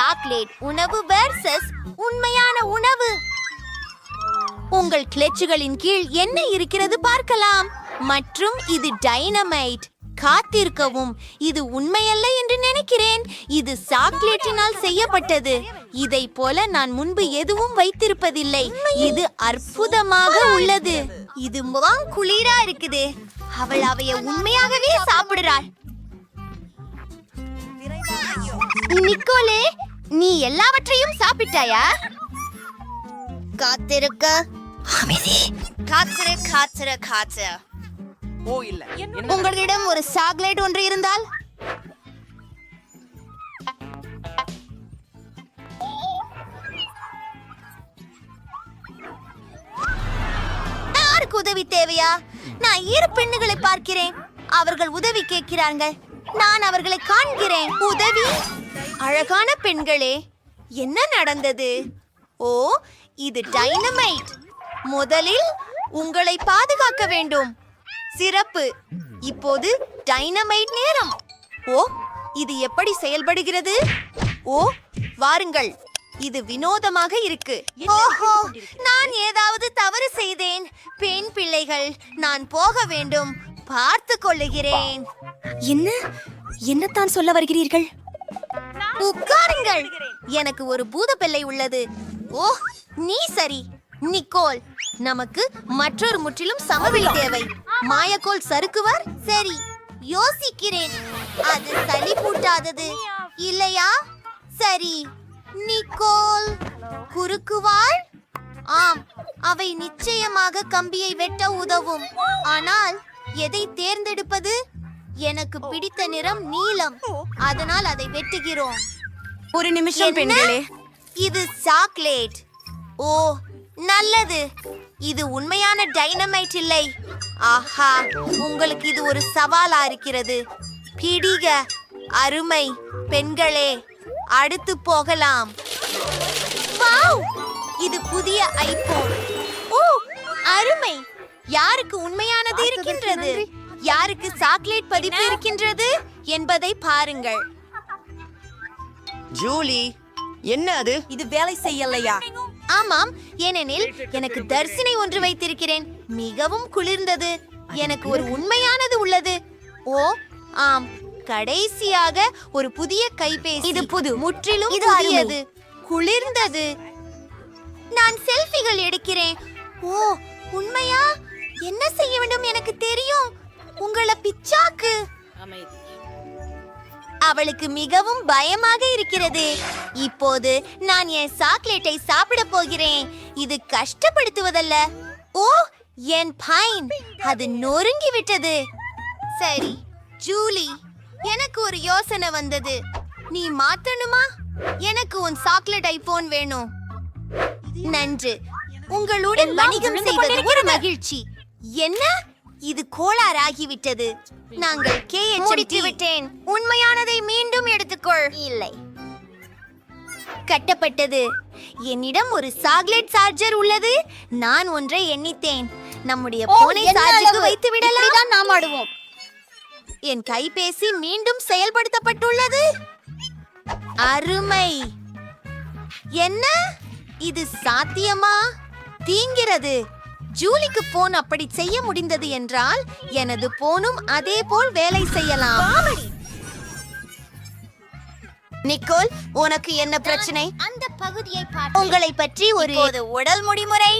Chocolate உணவு versus உண்மையான உணவு. உங்கள் கிளச்சுகளின் கீழ் என்ன இருக்கிறது பார்க்கலாம். மற்றும் இது டைனமைட். காத்திருக்கவும், இது உண்மையல்ல என்று நினைக்கிறேன். இது சாக்லேட்டினால் செய்யப்பட்டது. இதை போல நான் முன்பு எதுவும் வைத்திருப்பதில்லை. இது அற்புதமாக உள்ளது. இது முகம் குளிரா இருக்குது. அவள் அவைய உண்மையாகவே சாப்பிடுறாள். நிக்கோலே, நீ எல்லாவற்றையும் சாப்பிட்டாயா? காத்திருக்க அமைதி. காத்திரு காத்திரு காத்திரு. ஓ இல்ல, உங்களிடம் ஒரு சாக்லேட் ஒன்று இருந்தால் யாருக்கு உதவி தேவையா? நான் இரு பெண்ணுகளை பார்க்கிறேன். அவர்கள் உதவி கேட்கிறார்கள். நான் அவர்களை காண்கிறேன். உதவி. அழகான பெண்களே, என்ன நடந்தது? ஓ, இது டைனமைட். முதலில் உங்களை பாதுகாக்க வேண்டும். சிறப்பு. இப்போது டைனமைட் நேரம். ஓ, இது எப்படி செயல்படுகிறது? ஓ, வாருங்கள். இது வினோதமாக இருக்கு. ஓஹோ, நான் ஏதாவது தவறு செய்தேன். பெண் பிள்ளைகள், நான் போக வேண்டும். பார்த்து கொள்ளுகிறேன். என்னத்தான் சொல்ல வருகிறீர்கள்? உட்காருங்கள். எனக்கு ஒரு பூதப்பிள்ளை உள்ளது. ஓ, நீ சரி. நிக்கோல், நமக்கு மற்றொரு முற்றிலும் சமவெளி தேவை. மாயக்கோல் சறுக்குவர். சரி, யோசிக்கிறேன். அது சளி பூட்டாதது இல்லையா? சரி. நிக்கோல், குறுக்குவாள். ஆம், அவை நிச்சயமாக கம்பியை வெட்ட உதவும். ஆனால் எதை தேர்ந்தெடுப்பது? எனக்கு பிடித்த நிறம் நீலம். அதனால் அதை வெட்டுகிறோம். ஒரு நிமிஷம் பெண்களே. இது சாக்லேட். ஓ, நல்லது. இது உண்மையான டைனமைட் இல்லை. ஆஹா, உங்களுக்கு இது ஒரு சவாலா இருக்கிறது. பிடிக. அருமை பெண்களே, அடுத்து போகலாம். வாவ், இது புதிய ஐபோன். ஓ, அருமை. யாருக்கு உண்மையானது இருக்கின்றது, யாருக்கு சாக்லேட் பதிப்பு இருக்கின்றது என்பதை பாருங்கள். ஜூலி, என்ன அது? இது வேலை செய்யலையா? ஆமாம், ஏனெனில் எனக்கு தர்சினை ஒன்று வைத்திருக்கிறேன். மிகவும் குளிர்ந்தது. எனக்கு ஒரு உண்மையானது உள்ளது. ஓ ஆம், கடைசியாக ஒரு புதிய கைபேசி. இது புது. முற்றிலும் இது புதியது. குளிர்ந்தது. நான் செல்ஃபிகள் எடுக்கிறேன். ஓ, உண்மையா? என்ன செய்ய வேண்டும் எனக்கு தெரியும். உங்களை பிச்சாக்கு. அவளுக்கு மிகவும் பயமாக இருக்கிறது. இப்போது நான் என் சாக்லேட்டை சாப்பிட போகிறேன். இது கஷ்டப்படுத்துவதல்ல. ஓ, என் பைன், அது நொறுங்கி விட்டது. சரி ஜூலி, எனக்கு ஒரு யோசனை வந்தது. நீ மாத்தணுமா? எனக்கு உன் சாக்லேட் ஐபோன் வேணும். நன்று. உங்களுடன் வணிகம் செய்வது ஒரு மகிழ்ச்சி. என்ன? இது கோளாறாகிவிட்டது. நாங்கள் மூடிட்டு விட்டேன். உண்மையானதை மீண்டும் எடுத்துக்கொள். இல்லை, கட்டப்பட்டது. என்னிடம் ஒரு சாக்லேட் சார்ஜர் உள்ளது. நான் ஒன்றை எண்ணித்தேன். நம்முடைய போனை சார்ஜுக்கு வைத்து விடலாம். நாம் ஆடுவோம். என் கைபேசி மீண்டும் செயல்படுத்தப்பட்டுள்ளது. அருமை. என்ன இது சாத்தியமா? தீங்கிறது. ஜூலிக்கு போன் அப்படி செய்ய முடிந்தது என்றால் எனது போனும் அதே போல் வேலை செய்யலாம். நிக்கோல், உனக்கு என்ன பிரச்சனை? அந்த பகுதியை பாரு. உங்களை பற்றி ஒரு உடல் முடிமுறை.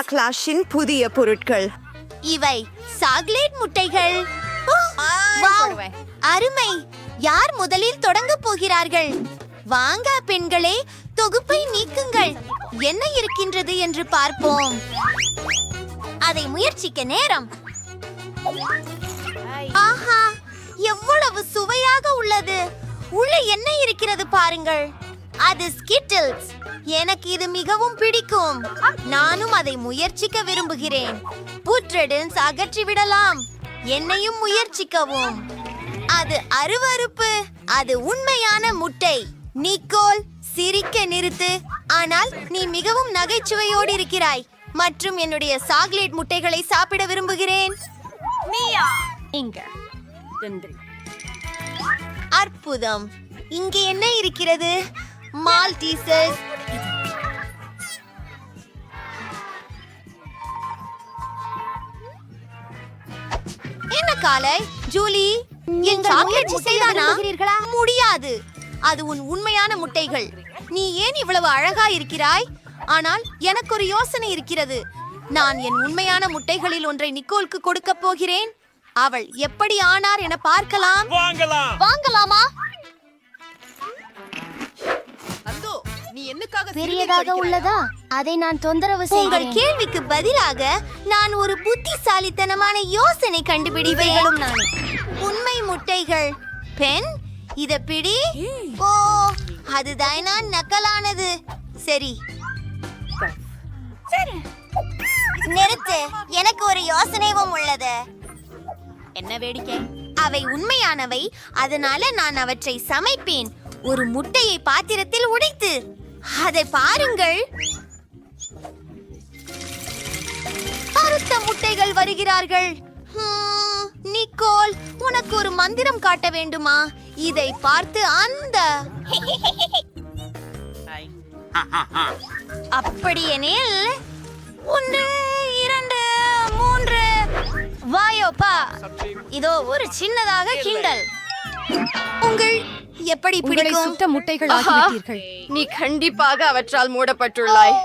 அக்லாஷின் புதிய பொருட்கள். இவை சாக்லேட் முட்டைகள். வாவ், அருமை. யார் முதலில் தொடங்க போகிறார்கள்? வாங்க பெண்களே, தொகுப்பை நீக்குங்கள். என்ன இருக்கின்றது என்று பார்ப்போம். அதை முயற்சிக்க நேரம். ஆஹா, எவ்வளவு சுவையாக உள்ளது. உள்ள என்ன இருக்கிறது பாருங்கள். அது ஸ்கிட்டில்ஸ். எனக்கு இது மிகவும் பிடிக்கும். நானும் அதை முயற்சிக்க விரும்புகிறேன். புட்ரெடன்ஸ் அகற்றி விடலாம். என்னையும் முயற்சிக்கவும். அது அருவருப்பு. அது உண்மையான முட்டை. நிக்கோல், சிரிக்க நிறுத்து. ஆனால் நீ மிகவும் நகைச்சுவையோடு இருக்கிறாய். மற்றும் என்னுடைய சாக்லேட் முட்டைகளை சாப்பிட விரும்புகிறேன். அற்புதம். இங்கே என்ன இருக்கிறது? மால்டீசஸ். என்ன காலை ஜூலி, என் சாக்லேட் முட்டைதானா? முடியாது, அது உன் உண்மையான முட்டைகள். நீ ஏன் இவ்வளவு அழகா இருக்கிறாய்? ஆனால் எனக்கு ஒரு யோசனை இருக்கிறது. நான் என் உண்மையான முட்டைகளில் ஒன்றை நிக்கோலுக்கு கொடுக்க போகிறேன். அவள் எப்படி ஆனார் என பார்க்கலாம். வாங்கலாமா? அந்தோ, நீ என்னக்காக பெரியதாக உள்ளதா? அதை நான் தொந்தரவு உங்கள் செய்கிறேன். கேள்விக்கு பதிலாக நான் ஒரு புத்திசாலித்தனமான யோசனை கண்டுபிடிப்பேன். உண்மை முட்டைகள். பெண், இத பிடி. ஓ, அதுதான் நான் நக்கலானது. சரி நிறுத்து, எனக்கு ஒரு யோசனையும் உள்ளது. என்ன வேடிக்கை? அவை உண்மையானவை, அதனால நான் அவற்றை சமைப்பேன். ஒரு முட்டையை பாத்திரத்தில் உடைத்து அதை பாருங்கள். அறுத்த முட்டைகள் வருகிறார்கள். நிக்கோல், உனக்கு ஒரு மந்திரம் காட்ட வேண்டுமா? இதை பார்த்து அந்த அப்படியெனில் 1 2 3 வாயோப்பா, இதோ ஒரு சின்னதாக கிண்டல். உங்கள் எப்படி பிடிக்கும்? சுட்ட முட்டைகள் ஆகிவிட்டீர்கள். நீ கண்டிப்பாக அவற்றால் மூடப்பட்டுள்ளாய்.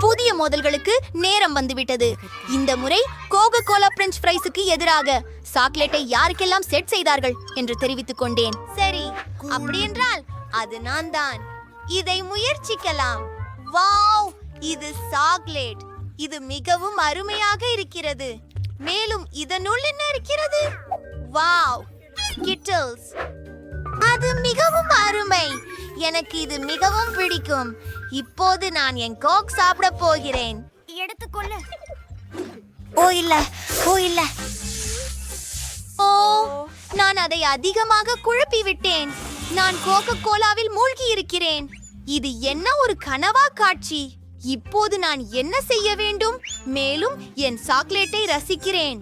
புதிய மோதல்களுக்கு நேரம் வந்துவிட்டது. இந்த முறை கோகோ கோலா பிரெஞ்ச் ஃப்ரைஸுக்கு எதிராக சாக்லேட்டை யாருக்கெல்லாம் செட் செய்தார்கள் என்று தெரிவித்துக் கொண்டேன். சரி, அப்படி என்றால் அது நான் தான். இதை முயற்சிக்கலாம். வாவ், இது சாக்லேட். இது மிகவும் அருமையாக இருக்கிறது. மேலும் இதனுள் என்ன இருக்கிறது? Wow, Skittles. அது மிகவும் அருமை. எனக்கு இது மிகவும் பிடிக்கும். இப்போது நான் என் கோக் சாப்பிட போகிறேன். எடுத்துக்கொள்ளு. ஓ இல்ல, ஓ இல்ல, ஓ, நான் அதை அதிகமாக குழப்பி விட்டேன். நான் கோகோ கோலாவில் மூழ்கி இருக்கிறேன். இது என்ன ஒரு கனவா காட்சி? இப்போது நான் என்ன செய்ய வேண்டும்? மேலும் என் சாக்லேட்டை ரசிக்கிறேன்.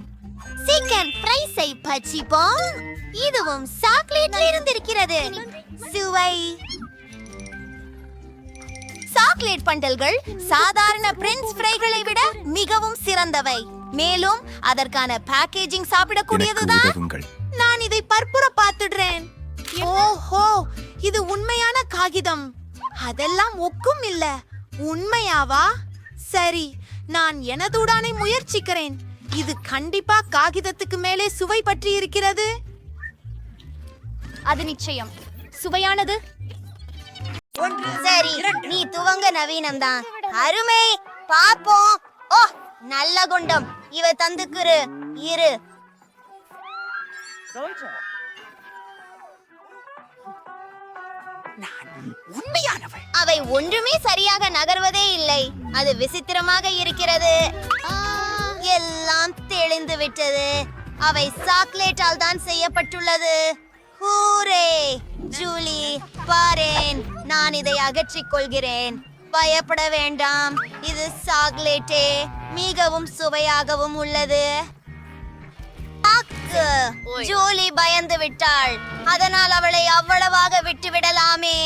சிக்கன் ஃப்ரைஸை பச்சிப்போம். இதுவும் சாக்லேட்ல இருந்திருக்கிறது. சுவை. சாக்லேட் பண்டல்கள் சாதாரண பிரெஞ்ச் ஃப்ரைகளை விட மிகவும் சிறந்தவை. மேலும் அதற்கான பேக்கேஜிங் சாப்பிடக்கூடியதுதான். நான் இதை பற்புற பார்த்துடுறேன். ஓஹோ, இது உண்மையான காகிதம். அதெல்லாம் ஒக்கும் இல்ல. உண்மையாவா? சரி, நான் எனதுடானை முயற்சிக்கிறேன். இது கண்டிப்பா காகிதத்துக்கு மேலே சுவை பற்றி இருக்கிறது. அது நிச்சயம் சுவையானது. சரி, நீ துவங்க. நவீனம்தான். அருமை. பாப்போம். ஓ, நல்ல குண்டம். இவ தந்துக்குரு இரு. உண்மையானவள். அவை ஒன்றுமே சரியாக நகர்வதே இல்லை. அது விசித்திரமாக இருக்கிறது. எல்லாம் தெளிந்து விட்டது. அவை சாக்லேட்டால் தான் செய்யப்பட்டுள்ளது. ஹூரே! ஜூலி, பாரேன், நான் இதை அகற்றிக் கொள்கிறேன். பயப்பட வேண்டாம், இது சாக்லேட்டே. மிகவும் சுவையாகவும் உள்ளது. அக்கு! ஜூலி பயந்து விட்டாள். அதனால் அவளை அவ்வளவாக விட்டு விடலாமே.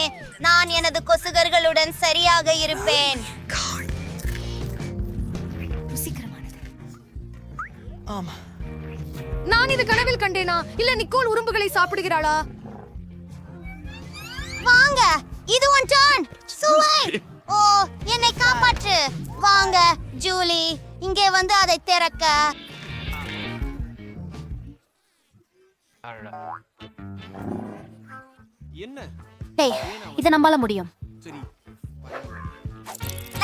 நான் எனது கொசுகர்களுடன் சரியாக இருப்பேன். ஆமா. நான் இது கனவில் கண்டேனா, இல்ல நிக்கோல் உறும்புகளை சாப்பிடுகிறாளா? வாங்க, இது உன் டர்ன். சுவை. ஓ, என்னை காப்பாற்று. வாங்க ஜூலி, இங்கே வந்து அதை திறக்க. என்ன? டேய், இதை நம்பால முடியும்.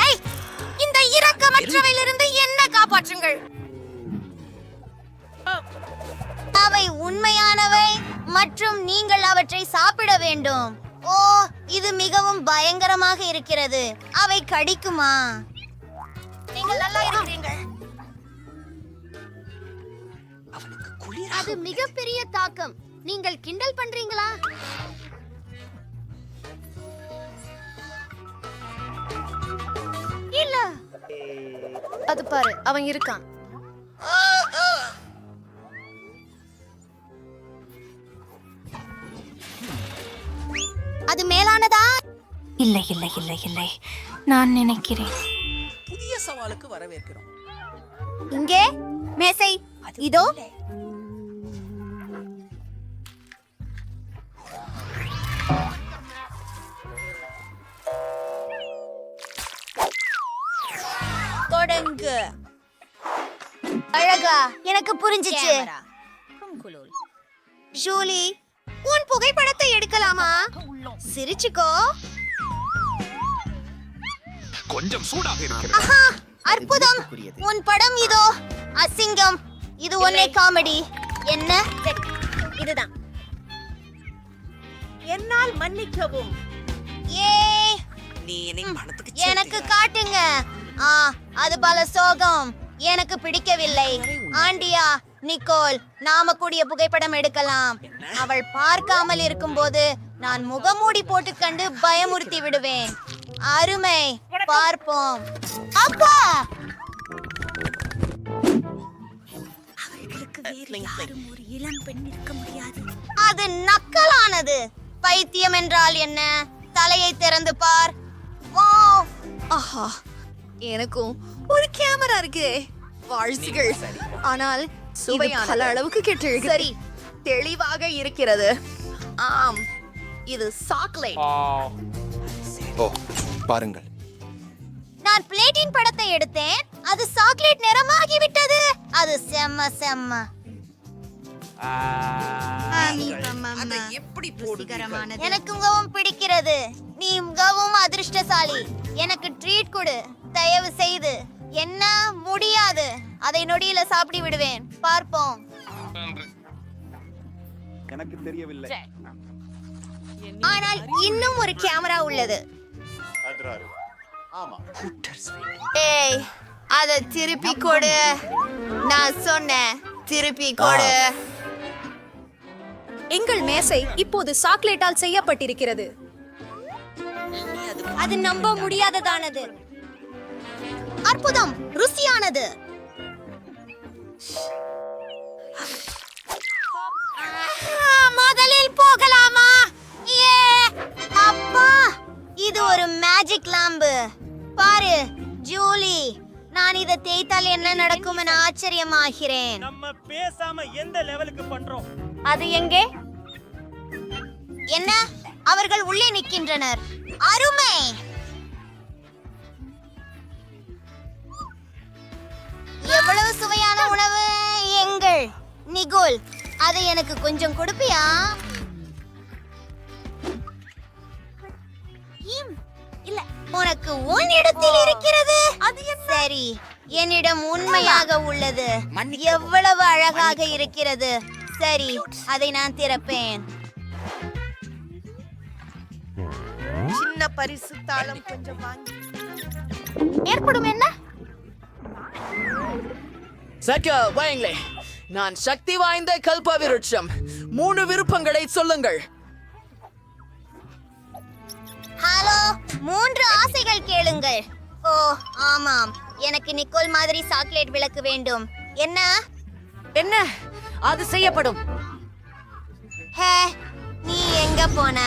ஏய், இந்த இரக்கமற்றவையிலிருந்து என்ன காப்பாற்றுங்கள். அவை உண்மையானவை மற்றும் நீங்கள் அவற்றை சாப்பிட வேண்டும். ஓ, இது மிகவும் பயங்கரமாக இருக்கிறது. அவை கடிக்குமா? நீங்கள் நல்லா இருக்கிறீர்கள். அது மிகப்பெரிய தாக்கம். நீங்கள் கிண்டல் பண்றீங்களா? இல்ல, அது பாரு, அவன் இருக்கான். அது மேலானதா? இல்லை இல்லை இல்லை இல்லை, நான் நினைக்கிறேன். புதிய சவாலுக்கு வரவேற்கிறோம். இங்கே மேசை இதோ. தொடங்கு. அழகா, எனக்கு புரிஞ்சிச்சு. கேமரா. கும்குலூல். ஜூலி, உன் புகைப்படத்தை எடுக்கலாமா? சிரிச்சுக்கோ. கொஞ்சம் சூடாக இருக்கிறது. ஆஹா, அற்புதம். உன் படம் இதோ. அசிங்கம். இது ஒன்னே காமெடி. என்ன? இதுதான். என்னால் மன்னிக்கவும். ஏ, நீ என்னை பணத்துக்கு எனக்கு காட்டுங்க. அது பல சோகம். எனக்கு பிடிக்கவில்லை. ஆண்டியா, நிக்கோல், நாம கூடிய புகைப்படம் எடுக்கலாம். அவள் பார்க்காமல் இருக்கும்போது நான் முகமூடி போட்டுக்கண்டு பயமுறுத்தி விடுவேன். அருமை. பார்ப்போம். அப்பா, ஒரு இளம் பெண் இருக்க முடியாது. அது நக்கலானது. பைத்தியம் என்றால் என்ன? தலையை திறந்து பார். வாவ். ஆஹா, எனக்கும் ஒரு கேமரா இருக்கு. வாழ்த்துகள். ஆனால் இது பல அளவுக்கு கெட்டு. சரி, தெளிவாக இருக்கிறது. ஆம், இது சாக்லேட். ஓ, பாருங்கள். நான் பிளேட்டின் படத்தை எடுத்தேன். அது சாக்லேட் நிறமாகி விட்டது. அது செம்ம செம்ம. அதை எப்படி போடுவீர்கள்? எனக்கு மிகவும் பிடிக்கிறது. நீ மிகவும் அதிர்ஷ்டசாலி. எனக்கு ட்ரீட் கொடு தயவு செய்து. என்ன? முடியாது. அதை நொடியில சாப்பிட்டு விடுவேன். பார்ப்போம். எனக்கு தெரியவில்லை. ஆனால் இன்னும் ஒரு கேமரா உள்ளது. ஏய், அதை திருப்பி கொடு. நான் சொன்னேன், திருப்பி கொடு. எங்கள் மேசை இப்போது சாக்லேட்டால் செய்யப்பட்டிருக்கிறது. அது நம்ப முடியாததானது. அற்புதம். ருசியானது. முதலில் போகலாமா? ஏ, அப்பா, இது ஒரு மேஜிக் லாம்பு. பாரு ஜூலி, நான் இதை தேய்த்தால் என்ன நடக்கும் என ஆச்சரியமாகிறேன். நம்ம பேசாம எந்த லெவலுக்கு பண்றோம்? அது எங்கே? என்ன? அவர்கள் உள்ளே நிற்கின்றனர். அருமை. எவ்வளவு சுவையான உணவு. எங்கள் நிகோல், அதை எனக்கு கொஞ்சம் கொடுப்பியா? இல்ல, உனக்கு உன் இடத்தில் இருக்கிறது. அது சரி, என்னிடம் உண்மையாக உள்ளது. எவ்வளவு அழகாக இருக்கிறது. சரி, அதை நான் திறப்பேன். சின்ன பரிசு தாளம் கொஞ்சம் வாங்கி. ஏற்படும் என்ன? சக்க வாங்களே, நான் சக்தி வாய்ந்த கல்ப விருட்சம். 3 விருப்பங்களை சொல்லுங்கள். ஹலோ, 3 ஆசைகள் கேளுங்கள். ஓ ஆமாம், எனக்கு நிக்கோல் மாதிரி சாக்லேட் விளக்கு வேண்டும். என்ன? என்ன? அது செய்யப்படும். ஹே, நீ எங்க போன?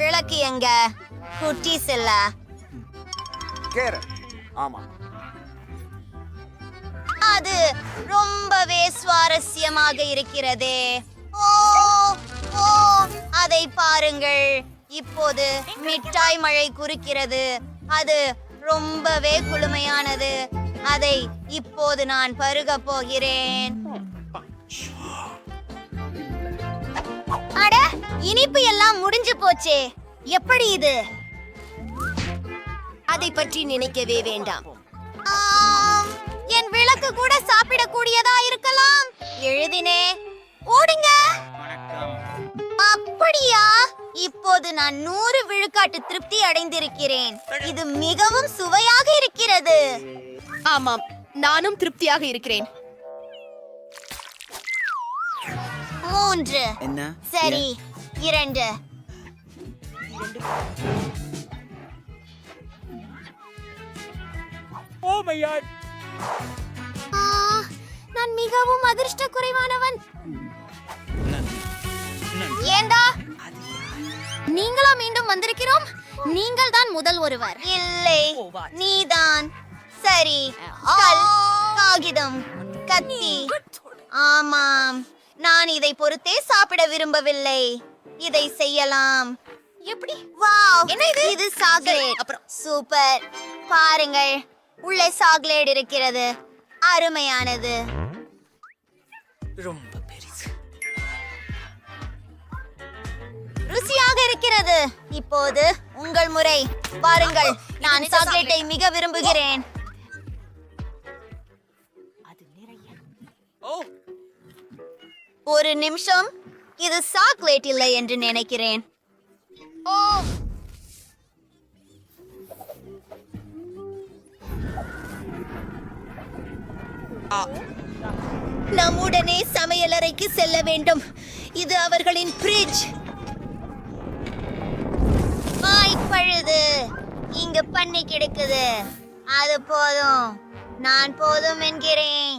விளக்கு எங்க? குட்டீஸ் இல்ல. ஆமா, அது ரொம்பவே சுவாரஸ்யமாக இருக்கிறதே. ஓ ஓ, அதை பாருங்கள். இப்போது மிட்டாய் மழை குறுக்கிறது. அது ரொம்பவே குளுமையானது. அதை இப்போது நான் பருக போகிறேன். அட, இனிப்பு எல்லாம் முடிஞ்சு போச்சே. எப்படி இது? அதை பற்றி நினைக்கவே வேண்டாம். ஆம், என் விளக்கு கூட சாப்பிடக்கூடியதா இருக்கலாம். எழுதினே. ஓடுங்க. அப்படியா? இப்போது நான் 100 விழுக்காட்டு திருப்தி அடைந்திருக்கிறேன். இது மிகவும் சுவையாக இருக்கிறது. ஆமாம், நானும் திருப்தியாக இருக்கிறேன். 3. என்ன? சரி, 2. ஓ மை காட், நான் மிகவும் அதிர்ஷ்ட குறைவானவன். ஏண்டா நீங்களா மீண்டும் வந்திருக்கிறோம்? நீங்கள் தான் முதல் ஒருவர். இல்லை, நீதான். சரி, கல், காகிதம், கத்தி. ஆமாம், நான் இதை பொறுத்தே சாப்பிட விரும்பவில்லை. இதை செய்யலாம். எப்படி? வாவ், என்ன இது? இது சாக்லேட். அப்புறம் சூப்பர். பாருங்கள், உள்ளே சாக்லேட் இருக்கிறது. அருமையானது. ரொம்ப பெரிது. ருசியாக இருக்கிறது. இப்போது உங்கள் முறை. பாருங்கள், நான் சாக்லேட்டை மிக விரும்புகிறேன். ஒரு நிமிஷம், இது சாக்லேட் இல்லை என்று நினைக்கிறேன். ஓ, நம்முடனே சமையலறைக்கு செல்ல வேண்டும். இது அவர்களின் ஃப்ரிட்ஜ். பழுது இங்க பண்ணி கிடக்குது. அது போதும், நான் போதும் என்கிறேன்.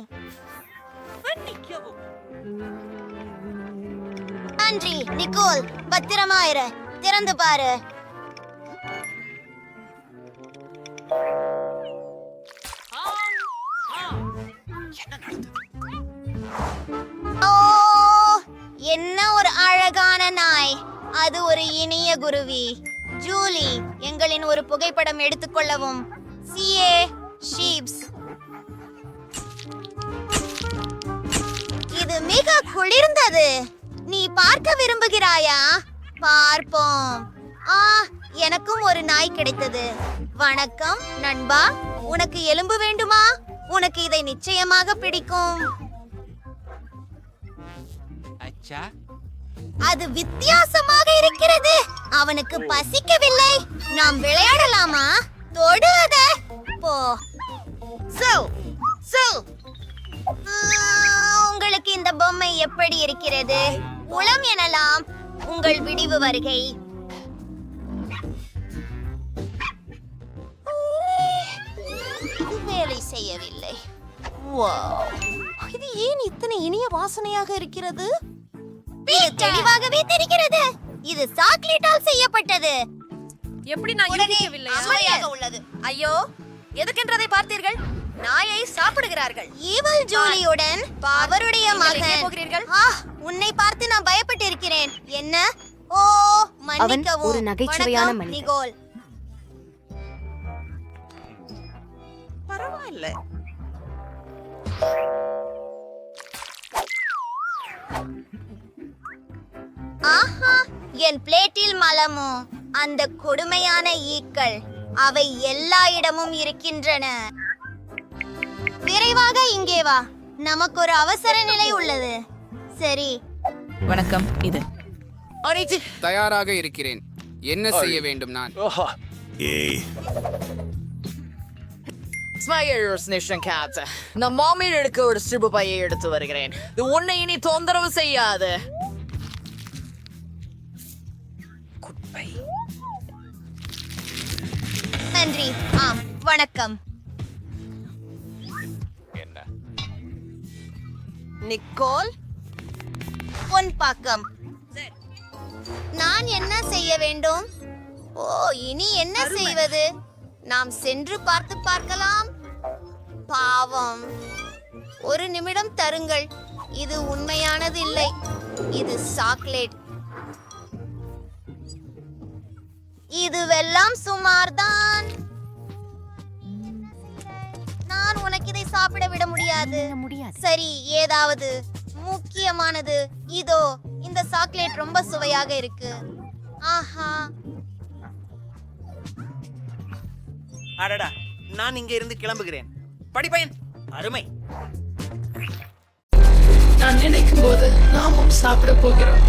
நன்றி நிக்கோல். பத்திரமாயிரு. திறந்து பாரு. ஓ, என்ன ஒரு அழகான நாய். அது ஒரு இனிய குருவி. ஜூலி, எங்களின் ஒரு புகைப்படம் எடுத்துக்கொள்ளவும். CA ships. இது மிக குளிர்ந்தது. நீ பார்க்க விரும்புகிறாயா? பார்ப்போம். எனக்கும் ஒரு நாய் கிடைத்தது. வணக்கம் நண்பா. உனக்கு எலும்பு வேண்டுமா? உனக்கு இதை நிச்சயமாக பிடிக்கும். அது வித்தியாசமாக இருக்கிறது. அவனுக்கு பசிக்கவில்லை. நாம் விளையாடலாமா? தொடுத போ. உங்களுக்கு இந்த பொம்மை எப்படி இருக்கிறது? உளம் எனலாம். உங்கள் விடிவு வருகை. வேலை செய்யவில்லை. இது ஏன் இத்தனை இனிய வாசனையாக இருக்கிறது? தெளிவாகவே தெரிகிறது. இது சாக்லேட்டால் செய்யப்பட்டது. எப்படி நான் யூகிக்கவில்லை? சுவையாக உள்ளது. ஐயோ, எதுக்கென்றதை பார்த்தீர்கள்? நாயை சாப்பிடுகிறார்கள். ஈவல் ஜூலியுடன் அவருடைய மகன். போகிறீர்கள்? உன்னை பார்த்து நான் பயப்பட்டு இருக்கிறேன். என்ன? ஓ, மன்னிக்கவும். ஒரு நகைச்சுவையான வணக்கம், மனிதன். நிகோல். பரவாயில்ல. ஆஹா, என் பிளேட்டில் மலமோ. அந்த கொடுமையான ஈக்கள். அவை எல்லா இடமும் இருக்கின்றன. விரைவாக இங்கே வா. நமக்கு ஒரு அவசர நிலை உள்ளது. சரி. வணக்கம். இது தயாராக இருக்கிறேன். என்ன செய்ய வேண்டும் நான்? நான் மாமியில் எடுக்க ஒரு சிறு பையை எடுத்து வருகிறேன். இது உன்னை இனி தொந்தரவு செய்யாது. நன்றி. வணக்கம். நிக்கோல், பொன் பாக்கம். நான் என்ன செய்ய வேண்டும்? ஓ, இனி என்ன செய்வது? நாம் சென்று பார்த்து பார்க்கலாம். பாவம். ஒரு நிமிடம் தருங்கள். இது உண்மையானது இல்லை. இது சாக்லேட். இதுவெல்லாம் சுமார்தான். நான் உனக்கு இதை சாப்பிட விட முடியாது. சரி, ஏதாவது முக்கியமானது. இதோ இந்த சாக்லேட் ரொம்ப சுவையாக இருக்கு. ஆஹா. அடடா, நான் இங்க இருந்து கிளம்புகிறேன். படிப்பயன். அருமை. நான் நினைக்கும் போது நாமும் சாப்பிட போகிறோம்.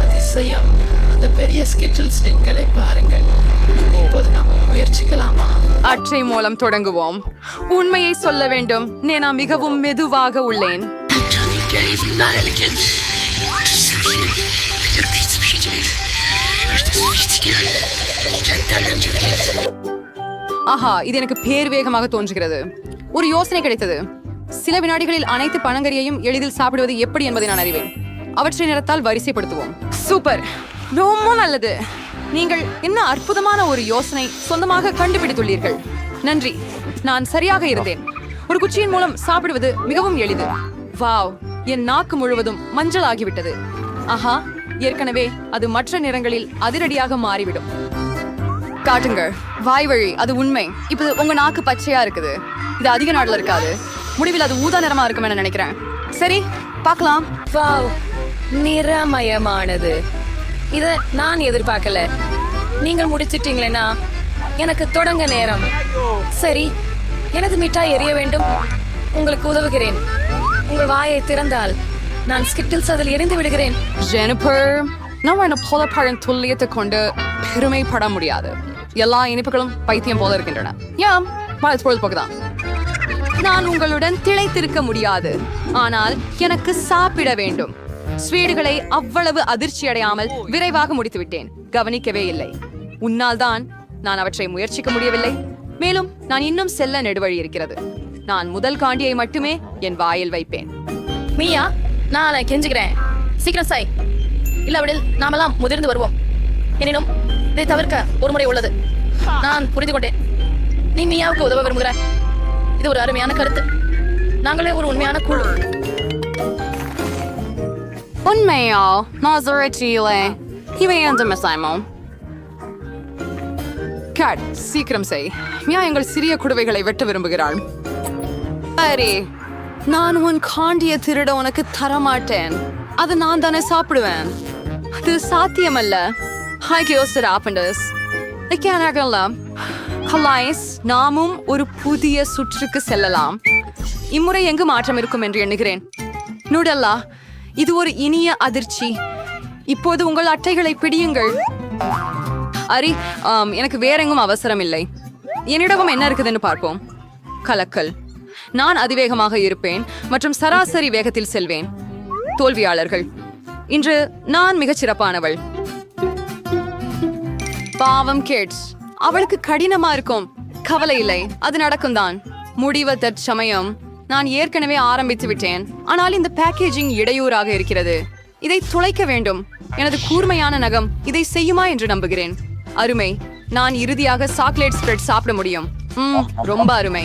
அதிசயம். அந்த பெரிய ஸ்கெட்சல் ஸ்டிங்களை பாருங்கள். இப்போது நாம் முயற்சிக்கலாமா? அற்றை மூலம் தொடங்குவோம். உண்மையை சொல்ல வேண்டும், நான் மிகவும் மெதுவாக உள்ளேன். ஆஹா, இது எனக்கு பேர் வேகமாக தோன்றுகிறது. ஒரு யோசனை கிடைத்தது. சில வினாடிகளில் அனைத்து பழங்கறியையும் எளிதில் சாப்பிடுவது எப்படி என்பதை நான் அறிவேன். அவற்றை நிறத்தால் வரிசைப்படுத்துவோம். சூப்பர், ரொம்ப நல்லது. நீங்கள் என்ன அற்புதமான ஒரு யோசனை சொந்தமாக கண்டுபிடித்துள்ளீர்கள். நன்றி, நான் சரியாக இருந்தேன். ஒரு குச்சியின் மூலம் சாப்பிடுவது மிகவும் எளிது. வாவ், என் நாக்கு முழுவதும் மஞ்சள் ஆகிவிட்டது. ஆஹா, ஏற்கனவே அது மற்ற நிறங்களில் அதிரடியாக மாறிவிடும். காட்டுங்கள், வாய் வழி, அது உண்மை. இப்போ உங்க நாக்கு பச்சையா இருக்குது. இது அதிக நாட்ல இருக்காது. முடிவில் அது ஊதா நிறமா இருக்கும் என நினைக்கிறேன். சரி, பார்க்கலாம். வாவ், நிறமயமானது. இத நான் எதிர்பார்க்கல. நீங்கள் முடிச்சிட்டீங்களேனா? எனக்கு தொடங்க நேரம். சரி, எனது மிட்டாய் எரிய வேண்டும். உங்களுக்கு உதவுகிறேன். உங்கள் வாயை திறந்தால் நான் ஸ்கிட்டில்ஸ் அதில் எரிந்து விடுகிறேன். ஜெனிஃபர், நம்ம என்ன போலப்பழம் துல்லியத்தை கொண்டு பெருமைப்பட முடியாது. எல்லா இனிப்புகளும் பைத்தியம் போல இருக்கின்றன. ஏன் பொழுதுபோக்குதான். நான் உங்களுடன் திளைத்திருக்க முடியாது, ஆனால் எனக்கு சாப்பிட வேண்டும். ஸ்வீடுகளை அவ்வளவு அதிர்ச்சி அடையாமல் விரைவாக முடித்துவிட்டேன். கவனிக்கவே இல்லை. உன்னால் தான் நான் அவற்றை முயற்சிக்க முடியவில்லை. மேலும் நான் இன்னும் செல்ல நெடுவழி இருக்கிறது. நான் முதல் காண்டியை மட்டுமே என் வாயில் வைப்பேன். மீயா, நான் கெஞ்சுகிறேன், சீக்கிரம் சாய். இல்லாவிடில் நாமெல்லாம் முதிர்ந்து வருவோம். எனினும் இதை தவிர்க்க ஒரு முறை உள்ளது. நான் புரிந்து கொண்டேன். நீ மீயாவுக்கு உதவ விரும்புகிறாய். இது ஒரு அருமையான கருத்து. நாங்களே ஒரு உண்மையான குழு. உண்மையா? நாசரேட்டிலே இவை எந்த மிசாயமும் கேட், சீக்கிரம் செய். மியா எங்கள் சிறிய குடுவைகளை வெட்ட விரும்புகிறாள். சரி, நான் உன் காண்டிய திருட உனக்கு தரமாட்டேன். அது நான் தானே சாப்பிடுவேன். அது சாத்தியமல்ல. கலாய்ஸ், நாமும் ஒரு புதிய சுற்றுக்கு செல்லலாம். இம்முறை எங்கு மாற்றம் இருக்கும் என்று எண்ணுகிறேன். நுடல்லா, இது ஒரு இனிய அதிர்ச்சி. இப்போது உங்கள் அட்டைகளை பிடியுங்கள். அரி, எனக்கு வேற எங்கும் அவசரம் இல்லை. என்னிடமும் என்ன இருக்குதுன்னு பார்ப்போம். கலக்கல். நான் அதிவேகமாக இருப்பேன் மற்றும் சராசரி வேகத்தில் செல்வேன். தோல்வியாளர்கள். இன்று நான் மிகச் சிறப்பானவள். பாவம் கேட்ஸ், அவளுக்கு கடினமா இருக்கும். கவலை இல்லை, அது நடக்கும் தான். முடிவ தற்சமயம் நான் ஏற்கனவே ஆரம்பித்து விட்டேன். ஆனால் இந்த பேக்கேஜிங் இடையூறாக இருக்கிறது. இதை துளைக்க வேண்டும். எனது கூர்மையான நகம் இதை செய்யுமா என்று நம்புகிறேன். அருமை, நான் இறுதியாக சாக்லேட் ஸ்ப்ரெட் சாப்பிட முடியும். ரொம்ப அருமை.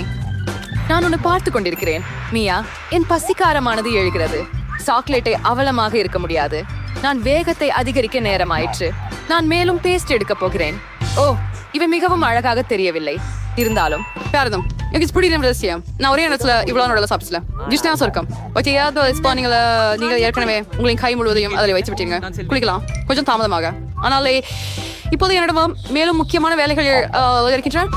நான் உன்னை பார்த்து கொண்டிருக்கிறேன். மியா, என் பசிக்காரமானது எழுகிறது. சாக்லேட்டை அவலமாக இருக்க முடியாது. நான் வேகத்தை அதிகரிக்க நேரமாயிற்று. நான் மேலும் பேஸ்ட் எடுக்க போகிறேன். ஓ, இவை மிகவும் அழகாக தெரியவில்லை. இருந்தாலும் பாரதம், எனக்கு பிடிக்கும் ரகசியம். நான் ஒரே நேரத்தில் இவ்வளோ நல்லா சாப்பிடல. ஜிஸ்டாக இருக்கும். ஓகே, நீங்கள் ஏற்கனவே உங்களின் கை முழுவதையும் அதில் வைத்து விட்டீங்க. குளிக்கலாம் கொஞ்சம் தாமதமாக. ஆனாலே இப்போது என்னிடம் மேலும் முக்கியமான வேலைகள் இருக்கின்றன.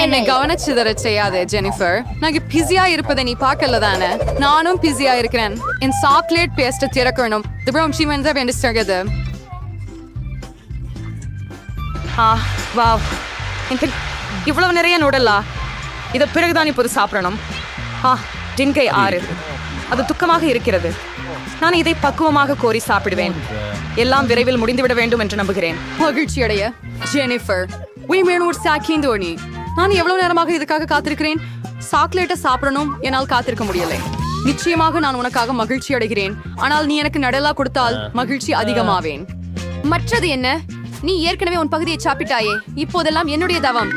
என்னை கவனிச்சுதர செய்யாதே ஜெனிஃபர். நான் பிஸியா இருப்பதை நீ பார்க்கல தானே? நானும் பிஸியா இருக்கிறேன். என் சாக்லேட் பேஸ்ட் திறக்கணும். இவ்வளவு நிறைய நூடலா? இதை பிறகுதான் இப்போது சாப்பிடணும். டின்கை 6. அது துக்கமாக இருக்கிறது. நான் இதை பக்குவமாக கோரி சாப்பிடுவேன். எல்லாம் விரைவில் முடிந்துவிட வேண்டும் என்று நம்புகிறேன். மகிழ்ச்சி அடைய ஜெனிஃபர். நான் எவ்வளவு நேரமாக இதுக்காக காத்திருக்கிறேன். சாக்லேட்டை சாப்பிடணும். என்னால் காத்திருக்க முடியலை. நிச்சயமாக நான் உனக்காக மகிழ்ச்சி அடைகிறேன். ஆனால் நீ எனக்கு நடலா கொடுத்தால் மகிழ்ச்சி அதிகமாவேன். மற்றது என்ன? நீ ஏற்கனவே உன் பகுதியை சாப்பிட்டாயே. இப்போதெல்லாம் என்னுடைய தவம்.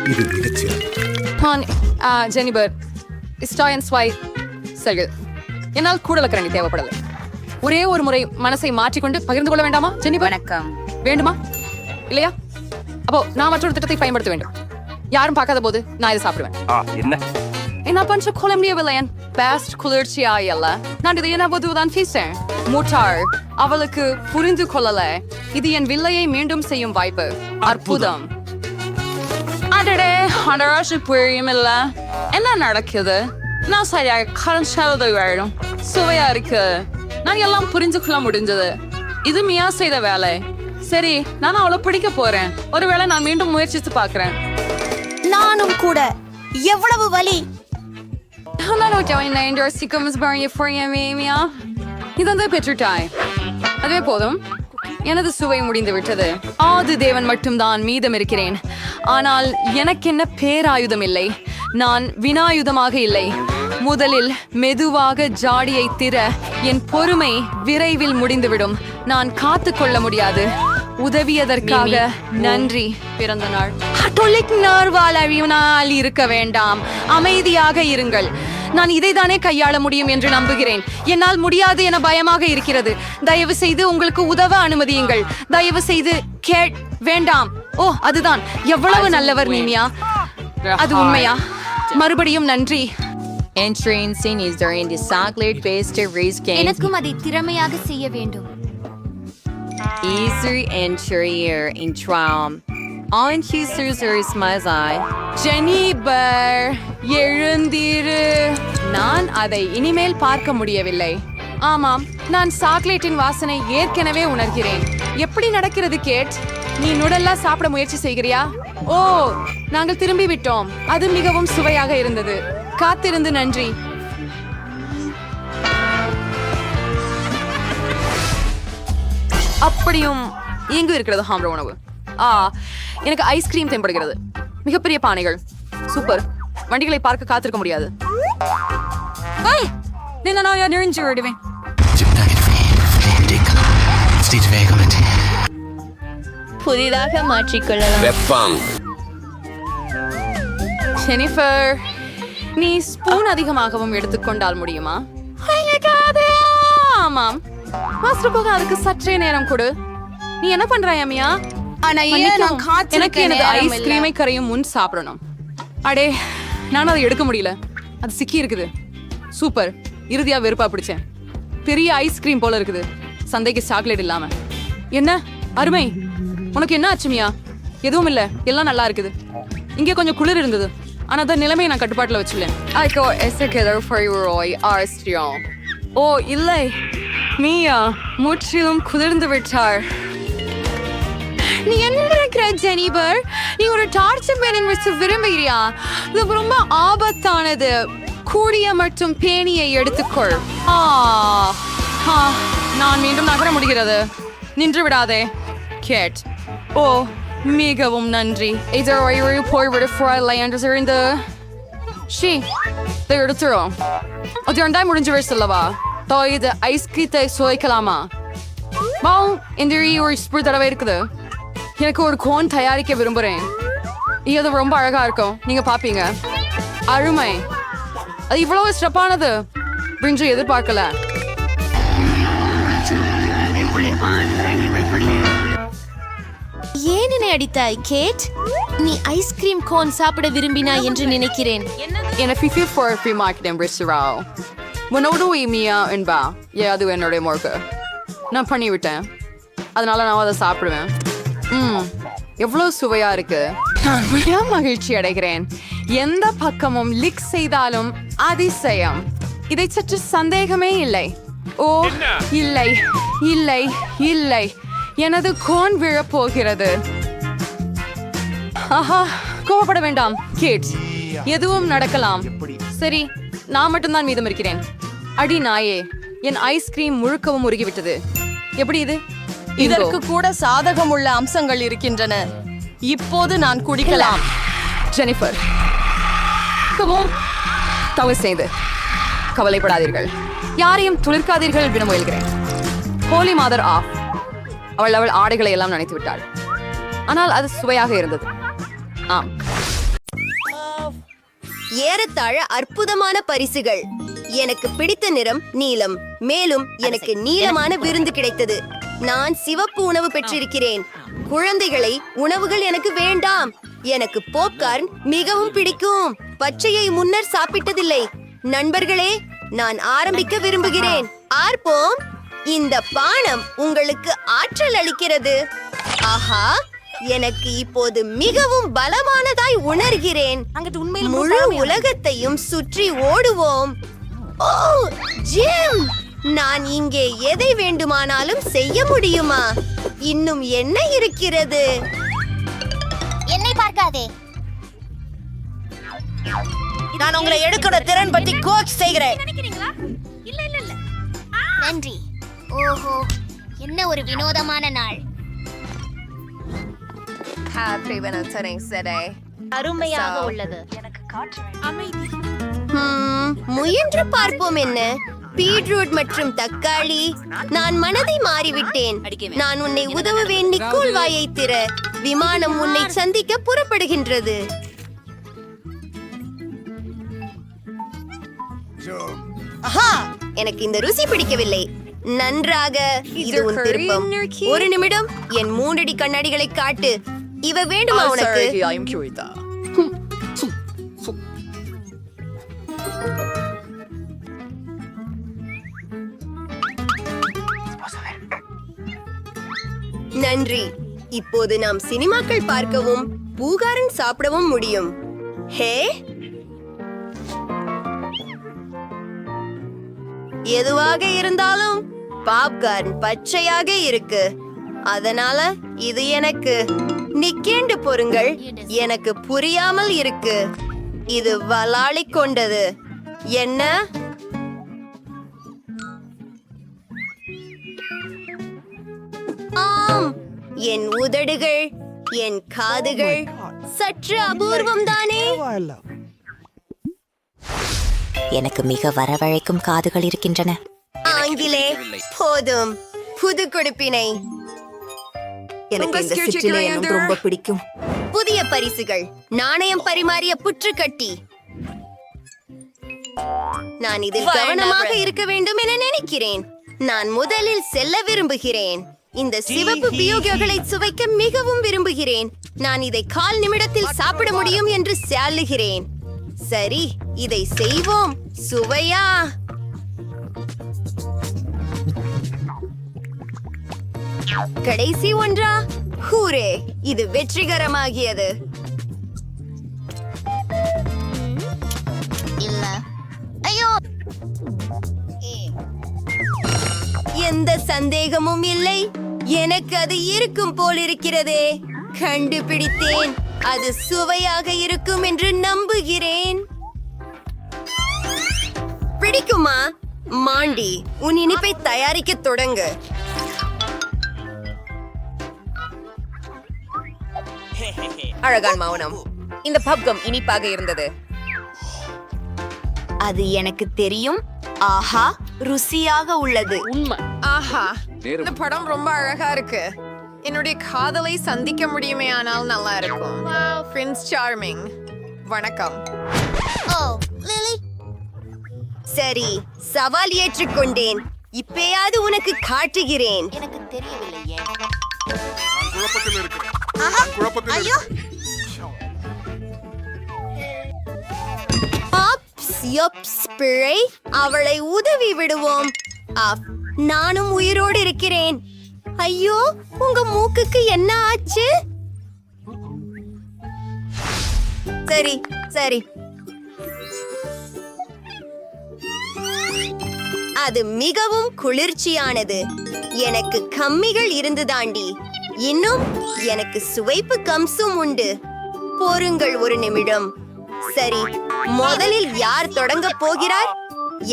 ஜெனிபர், என்னால் கூடலக்கரணி தேவைப்படலை. ஒரே ஒரு முறை மனசை மாற்றிக்கொண்டு பகிர்ந்து கொள்ள வேண்டாமா ஜெனிபர்? வணக்கம். வேண்டுமா இல்லையா? அப்போ நான் மற்றொரு திட்டத்தை பயன்படுத்த வேண்டும். யாரும் பார்க்காத போது நான் இதை சாப்பிடுவேன். என்ன பண்ற கொள்ள முடியவில்லை. என் பெஸ்ட் குளிர்ச்சியா இல்ல. நான் இதை என்ன போதுதான் பேசேன். முட்டாள், அவளுக்கு புரிந்து கொள்ளல. இது என் வில்லையை மீண்டும் செய்யும் வாய்ப்பு. அற்புதம். அடடே, அடராசு புரியும் இல்ல. என்ன நடக்குது? நான் சரியாக கரண்ட் வேணும். சுவையா இருக்கு. நான் எல்லாம் புரிஞ்சு கொள்ள முடிஞ்சது. இது மியா செய்த வேலை. சரி, நான் அவளை பிடிக்க போறேன். ஒருவேளை நான் மீண்டும் முயற்சித்து பார்க்கிறேன். நானும் கூட. எவ்வளவு வலி! இதெல்லாம் பெற்றுட்டாய். அதுவே போதும். எனது சுவை முடிந்து விட்டது. ஆது தேவன் மட்டும்தான் மீதம் இருக்கிறேன். ஆனால் எனக்கென்ன பேராயுதம் இல்லை. நான் வினாயுதமாக இல்லை. முதலில் மெதுவாக ஜாடியை திற. என் பொறுமை விரைவில் முடிந்துவிடும். நான் காத்துக்கொள்ள முடியாது. உதவியதற்காக நன்றி. பிறந்த நாள் அட்டோலிக் நார்வால் அழிவினால் இருக்க வேண்டாம். அமைதியாக இருங்கள். நான் இதைதானே கையாள முடியும் என்று நம்புகிறேன். என்னால் முடியாது என பயமாக இருக்கிறது. தயவு செய்து உங்களுக்கு உதவ அனுமதியுங்கள். தயவு செய்து வேண்டாம். ஓ, அதுதான். எவ்வளவு நல்லவர் நீமியா. அது உண்மையா? மறுபடியும் நன்றி. எனக்கும் அதை திறமையாக செய்ய வேண்டும். ஜெனிபர், எழுந்திரு. நான் அதை இனிமேல் பார்க்க முடியவில்லை. ஆமாம், நான் சாக்லேட்டின் வாசனை ஏற்கனவே உணர்கிறேன். எப்படி நடக்கிறது கேட்? நீ நுடல்லா சாப்பிட முயற்சி செய்கிறியா? ஓ, நாங்கள் திரும்பி விட்டோம். அது மிகவும் சுவையாக இருந்தது. காத்திருந்து நன்றி. அப்படியும் எங்கு இருக்கிறது ஹாம்ர உணவு? எனக்கு ஐஸ்கிரீம் தென்படுகிறது. மிகப்பெரிய பானைகள். சூப்பர். வண்டிகளை பார்க்க காத்திருக்க முடியாது. நிறைஞ்சு விடுவேன். புதிதாக மாற்றிக்கொள்ளலாம். ஜெனிஃபர், நீ ஸ்பூன் அதிகமாகவும் எடுத்துக்கொண்டால் முடியுமா? ஆமாம். மாஸ்டர் போக அதுக்கு சற்றே நேரம் கொடு. நீ என்ன பண்றாய் அமியா? எனக்கு எனது ஐஸ்கிரீமை கரையும் முன் சாப்பிடணும். அடே, நான் அதை எடுக்க முடியல. அது சிக்கி இருக்குது. சூப்பர். இறுதியா வெறுப்பா பிடிச்சேன். பெரிய ஐஸ்கிரீம் போல இருக்குது. சந்தைக்கு சாக்லேட் இல்லாம. என்ன அருமை. உனக்கு என்ன ஆச்சுமியா? எதுவும் இல்ல, எல்லாம் நல்லா இருக்குது. இங்கே கொஞ்சம் குளிர் இருந்தது. ஆனா அந்த நிலைமையை நான் கட்டுப்பாட்டுல வச்சுள்ளேன். ஓ இல்லை, மியா முற்றிலும் குளிர்ந்து விட்டார். நீ என்ன நினைக்கிற ஜெனிபர்? நீ ஒரு டார்ச்சர் மேன் வச்சு விரும்புகிறியா? இது ரொம்ப ஆபத்தானது. கூடிய மற்றும் பேணியை எடுத்துக்கொள். நான் மீண்டும் நகர முடிகிறது. நின்று விடாதே கேட். ஓ, மிகவும் நன்றி. எடுத்துரும். அது ரெண்டாய் முடிஞ்சு சொல்லவா? இது ஐஸ்கிரீத்தை சுவைக்கலாமா? இந்த ஒரு ஸ்பூன் தடவை இருக்குது. எனக்கு ஒரு கோன் தயாரிக்க விரும்புறேன். இது ரொம்ப அழகா இருக்கும். நீங்க பாப்பீங்க. அருமை. அது இவ்வளவு ஸ்டெப்பானது பிரிஞ்சு எதிர்பார்க்கல. ஏன் என்னை அடித்தாய் கேட்? நீ ஐஸ்கிரீம் கோன் சாப்பிட விரும்பினாய் என்று நினைக்கிறேன். அது என்னுடைய மொழக்கு நான் பண்ணிவிட்டேன். அதனால நான் அதை சாப்பிடுவேன். எவ்வளவு சுவையா இருக்கு. நான் மிக மகிழ்ச்சி அடைகிறேன். எந்த பக்கமும் லிக் செய்தாலும் அதிசயம். இதை சற்று சந்தேகமே இல்லை. ஓ இல்லை இல்லை இல்லை, எனது கோன் விழப்போகிறது. ஆஹா, கோவப்பட வேண்டாம் கேட். எதுவும் நடக்கலாம். சரி, நான் மட்டும்தான் மீதம் இருக்கிறேன். அடி நாயே, என் ஐஸ்கிரீம் முழுக்கவும் உருகிவிட்டது. எப்படி இது? இதற்கு கூட சாதகமுள்ள அம்சங்கள் இருக்கின்றன. இப்போது நான் குடிக்கலாம். ஜெனிஃபர், தவறு செய்து கவலைப்படாதீர்கள். யாரையும் துளிர்க்காதீர்கள் விட முயல்கிறேன். ஹோலி மாதர் ஆஃப். அவள் ஆடைகளை எல்லாம் நினைத்து விட்டாள். ஆனால் அது சுவையாக இருந்தது. ஆம், ஏறத்தாழ அற்புதமான பரிசுகள். எனக்கு பிடித்த நிறம் நீலம். மேலும் எனக்கு நீளமான விருந்து கிடைத்தது. நான் சிவப்பு உணவு பெற்றிருக்கிறேன். குழந்தைகளை உணவுகள் எனக்கு வேண்டாம். எனக்கு பாப்கார்ன் மிகவும் பிடிக்கும். பச்சையை முன்னர் சாப்பிட்டதில்லை. நண்பர்களே, நான் ஆரம்பிக்க விரும்புகிறேன். ஆர்ப்போம். இந்த பானம் உங்களுக்கு ஆற்றல் அளிக்கிறது. ஆஹா, எனக்கு இப்போது மிகவும் பலமானதாய் உணர்கிறேன். முழு உலகத்தையும் சுற்றி ஓடுவோம். ஓ ஜிம், நான் இங்கே எதை வேண்டுமானாலும் செய்ய முடியுமா? இன்னும் என்ன இருக்கிறது? என்னை பார்க்காதே. நான் உங்களை எடுக்கிற திறன் பற்றி கோச் செய்கிறேன். நன்றி. ஓஹோ, என்ன ஒரு வினோதமான நாள். அருமையாக உள்ளது. முயன்று பார்ப்போம் என்ன. பீட்ரூட் மற்றும் தக்காளி. நான் மனதை மாறிவிட்டேன். நான் உன்னை உதவுவேன். நிக்கோல், வாயை திற. விமானம் உன்னை சந்திக்க புறப்படுகின்றது. எனக்கு இந்த ருசி பிடிக்கவில்லை. நன்றாக, இது உன் திருப்பம். ஒரு நிமிடம், என் 3 அடி கண்ணாடிகளை காட்டு. இவ வேண்டுமா உனக்கு? நன்றி. இப்போது நாம் சினிமாக்கள் பார்க்கவும் பூகாரன் சாப்பிடவும் முடியும். ஹே, எதுவாக இருந்தாலும் பாப்கார்ன் பச்சையாக இருக்கு. அதனால இது எனக்கு. நிக்கேண்டு பொருங்கள், எனக்கு புரியாமல் இருக்கு. இது வலாளிக் கொண்டது. என்ன? ஆம், என் உதடுகள், என் காதுகள் சற்று அபூர்வம் தானே. எனக்கு மிக வரவழைக்கும் காதுகள் இருக்கின்றன. ஆங்கிலே, போதும். புது கொடுப்பினை. எனக்கு இந்த சிற்றிலை எண்ணம் ரொம்ப பிடிக்கும். புதிய பரிசுகள், நாணயம் பரிமாறிய புற்றுக்கட்டி. நான் இதில் கவனமாக இருக்க வேண்டும் என நினைக்கிறேன். நான் முதலில் செல்ல விரும்புகிறேன். இந்த சிவப்பு பியோகியோகளை சுவைக்க மிகவும் விரும்புகிறேன். நான் இதை 1/4 நிமிடத்தில் சாப்பிட முடியும் என்று சொல்லுகிறேன். சரி, இதை செய்வோம். சுவையா? கடைசி ஒன்றா? ஹூரே, இது வெற்றிகரமாகியது. இல்ல, ஐயோ, எந்த சந்தேகமும் இல்லை. எனக்கு அது இருக்கும் போல் இருக்கிறதே. கண்டுபிடித்தேன். அது சுவையாக இருக்கும் என்று நம்புகிறேன். பிடிக்குமா? மாண்டி, உன் இனிப்பை தயாரிக்க தொடங்கு. அழகான மௌனம். இந்த பப்கம் இனிப்பாக இருந்தது. அது எனக்கு தெரியும். ஆஹா, ருசியாக உள்ளது. உண்மை. ஆஹா, இந்த படம் ரொம்ப அழகா இருக்கு. என்னுடைய காதலை சந்திக்க முடியுமே, ஆனால் நல்லா இருக்கும். பிரின்ஸ் சார்மிங், வணக்கம். ஓ, லிலி. சரி, சவால் ஏற்றுக்கொண்டேன். இப்பயாவது உனக்கு காட்டுகிறேன். எனக்கு தெரியவில்லையே. குழப்பத்தில் இருக்கிறேன். ஐயோ, அவளை உதவி விடுவோம். நானும் உயிரோடு இருக்கிறேன். ஐயோ, உங்க மூக்குக்கு என்ன ஆச்சு? சரி சரி, அது மிகவும் குளிர்ச்சியானது. எனக்கு கம்மிகள் இருந்து தாண்டி. இன்னும் எனக்கு சுவைப்பு கம்சும் உண்டு. பொறுங்கள் ஒரு நிமிடம். சரி, முதலில் யார் தொடங்க போகிறார்?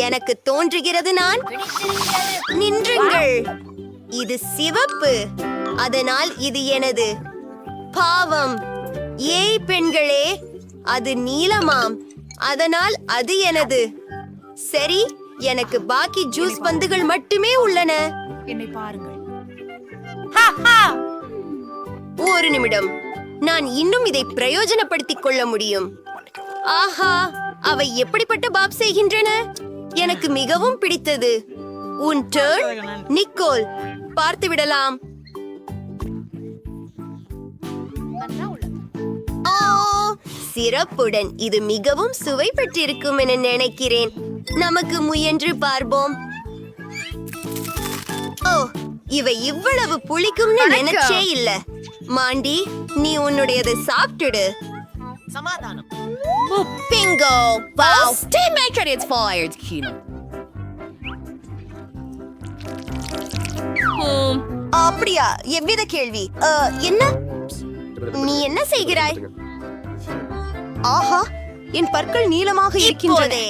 எனக்கு தோன்றுகிறது நான். நின்றுங்கள். இது சிவப்பு, அதனால் இது எனது. பாவம், ஏய் பெண்களே, அது நீலமாம், அதனால் அது எனது. சரி, எனக்கு பாக்கி ஜூஸ் பந்துகள் மட்டுமே உள்ளன. என்னை பாருங்கள். ஒரு நிமிடம், நான் இன்னும் இதை பிரயோஜனப்படுத்திக் கொள்ள முடியும். ஆஹா, அவை எப்படிப்பட்ட பாப் செய்கின்றன. எனக்கு மிகவும் பிடித்தது. உன் டர்ன், நிக்கோல். பார்த்து விடலாம். ஓ, சிறப்புடன் இது மிகவும் சுவை பெற்றிருக்கும் என நினைக்கிறேன். நமக்கு முயன்று பார்ப்போம். ஓ, இவை இவ்வளவு புளிக்கும்னு நினைச்சே இல்ல. மாண்டி, நீ உன்னுடையதை சாப்பிட்டுடு. சமாதானம். பிங்கோ. வாவ். அப்படியா? எவ்வித கேள்வி? என்ன? நீ என்ன செய்கிறாய்? ஆஹா, என் பற்கள் நீளமாக இருக்கின்றதே.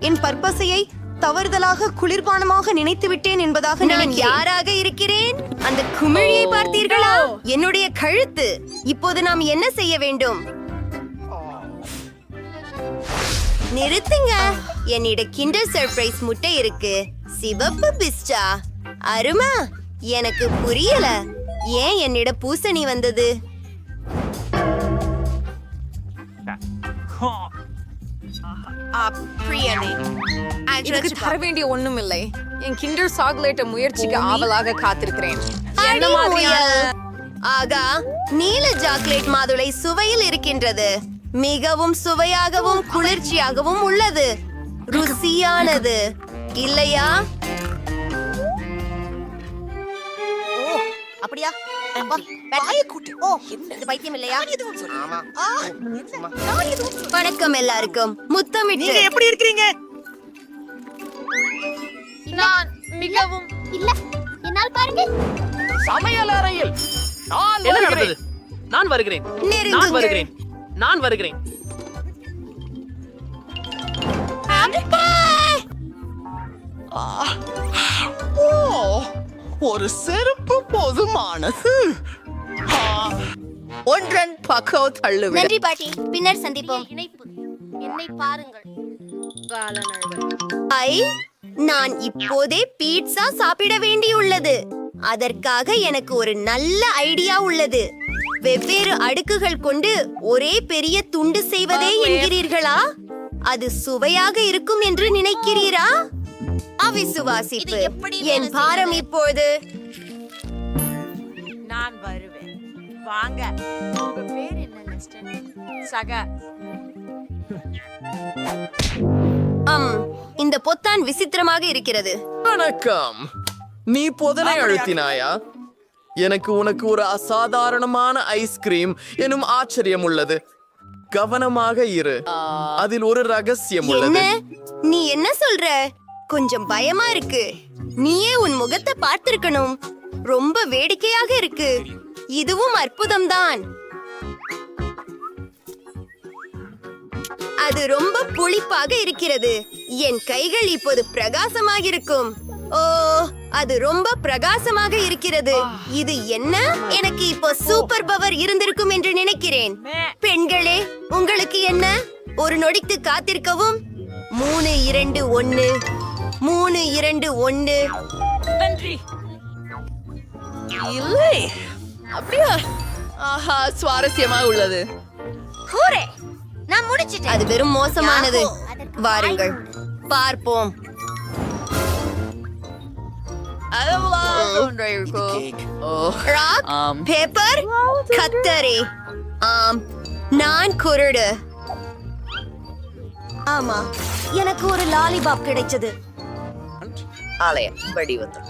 என் பற்பசையை தவறுதலாக குளிர்பானமாக நினைத்து விட்டேன் என்பதாக நான் யாராக இருக்கிறேன்? அந்த குமிழியை பார்த்தீர்களா? என்னுடைய கழுத்து. இப்போது நாம் என்ன செய்ய வேண்டும்? நிறுத்துங்க. என்னிட கிண்டர் சர்ப்ரைஸ் முட்டை இருக்கு. சிவப்பு பிஸ்டா. அருமா, எனக்கு புரியல. ஏன் என்னிட பூசணி வந்தது? எனக்கு தர வேண்டிய ஒண்ணும் இல்லை. என் கிண்டர் சாக்லேட்டை முயற்சிக்க ஆவலாக காத்திருக்கிறேன். என்ன மாதிரியான ஆகா, நீல சாக்லேட் மாதுளை சுவையில் இருக்கின்றது. மிகவும் சுவையாகவும் குளிர்ச்சியாகவும் உள்ளது. ருசியானது இல்லையா? அப்படியா? பைத்தியம் இல்லையா? வணக்கம் எல்லாருக்கும். முத்தமிட்டு எப்படி இருக்கிறீங்க? நான் மிகவும் இல்ல, என்னால் பாருங்க. சமையல் அறையில் என்ன நடந்தது? நான் வருகிறேன். நான் வருகிறேன். நான் வருகிறேன். ஒரு செருப்பு போதுமானது. ஒன்றன் பக்கம் தள்ளுவேன். நன்றி பாட்டி, பின்னர் சந்திப்போம். என்னை பாருங்கள். நான் இப்போதே பீட்சா சாப்பிட வேண்டியுள்ளது. அதற்காக எனக்கு ஒரு நல்ல ஐடியா உள்ளது. வெவ்வேறு அடுக்குகள் கொண்டு ஒரே பெரிய துண்டு செய்வதே என்கிறீர்களா? அது சுவையாக இருக்கும் என்று நினைக்கிறீரா? அவிசுவாசிப்பு. என் பாரம் இப்போது நான் வருவேன். வாங்க. உங்க பேர் என்ன மிஸ்டர்? சகா. இந்த பொத்தான் விசித்திரமாக இருக்கிறது. வணக்கம். நீ பொதனை அழுத்தினாயா? எனக்கு உனக்கு ஒரு அசாதாரணமான ஐஸ்கிரீம் எனும் ஆச்சரியம் உள்ளது. கவனமாக இரு, அதில் ஒரு ரகசியம் என்ன? உள்ளது. நீ என்ன சொல்ற? கொஞ்சம் பயமா இருக்கு. நீயே உன் முகத்தை பார்த்திருக்கணும். ரொம்ப வேடிக்கையாக இருக்கு. இதுவும் அற்புதம்தான். அது ரொம்ப புளிப்பாக இருக்கிறது. என் கைகள் இப்போது பிரகாசமாக இருக்கும். ஓ, அது ரொம்ப பிரகாசமாக இருக்கிறது. இது என்ன? எனக்கு இப்போ சூப்பர் பவர் இருந்திருக்கும் என்று நினைக்கிறேன். பெண்களே, உங்களுக்கு என்ன? ஒரு நொடிக்கு காத்திருக்கவும். 3, 2, 1. 3, 2, 1. நன்றி. இல்லை. அப்படியா? ஆஹா, சுவாரஸ்யமா உள்ளது. ஹூரே, நான் முடிச்சிட்டேன். அது வெறும் மோசமானது. யாஹூ, அதற்கு வாருங்கள், பார்ப்போம். ராக், பேப்பர், கத்தரி. நான் குருடு. ஆமா, எனக்கு ஒரு லாலிபாப் கிடைச்சது. ஆலயம் வடிவத்தில்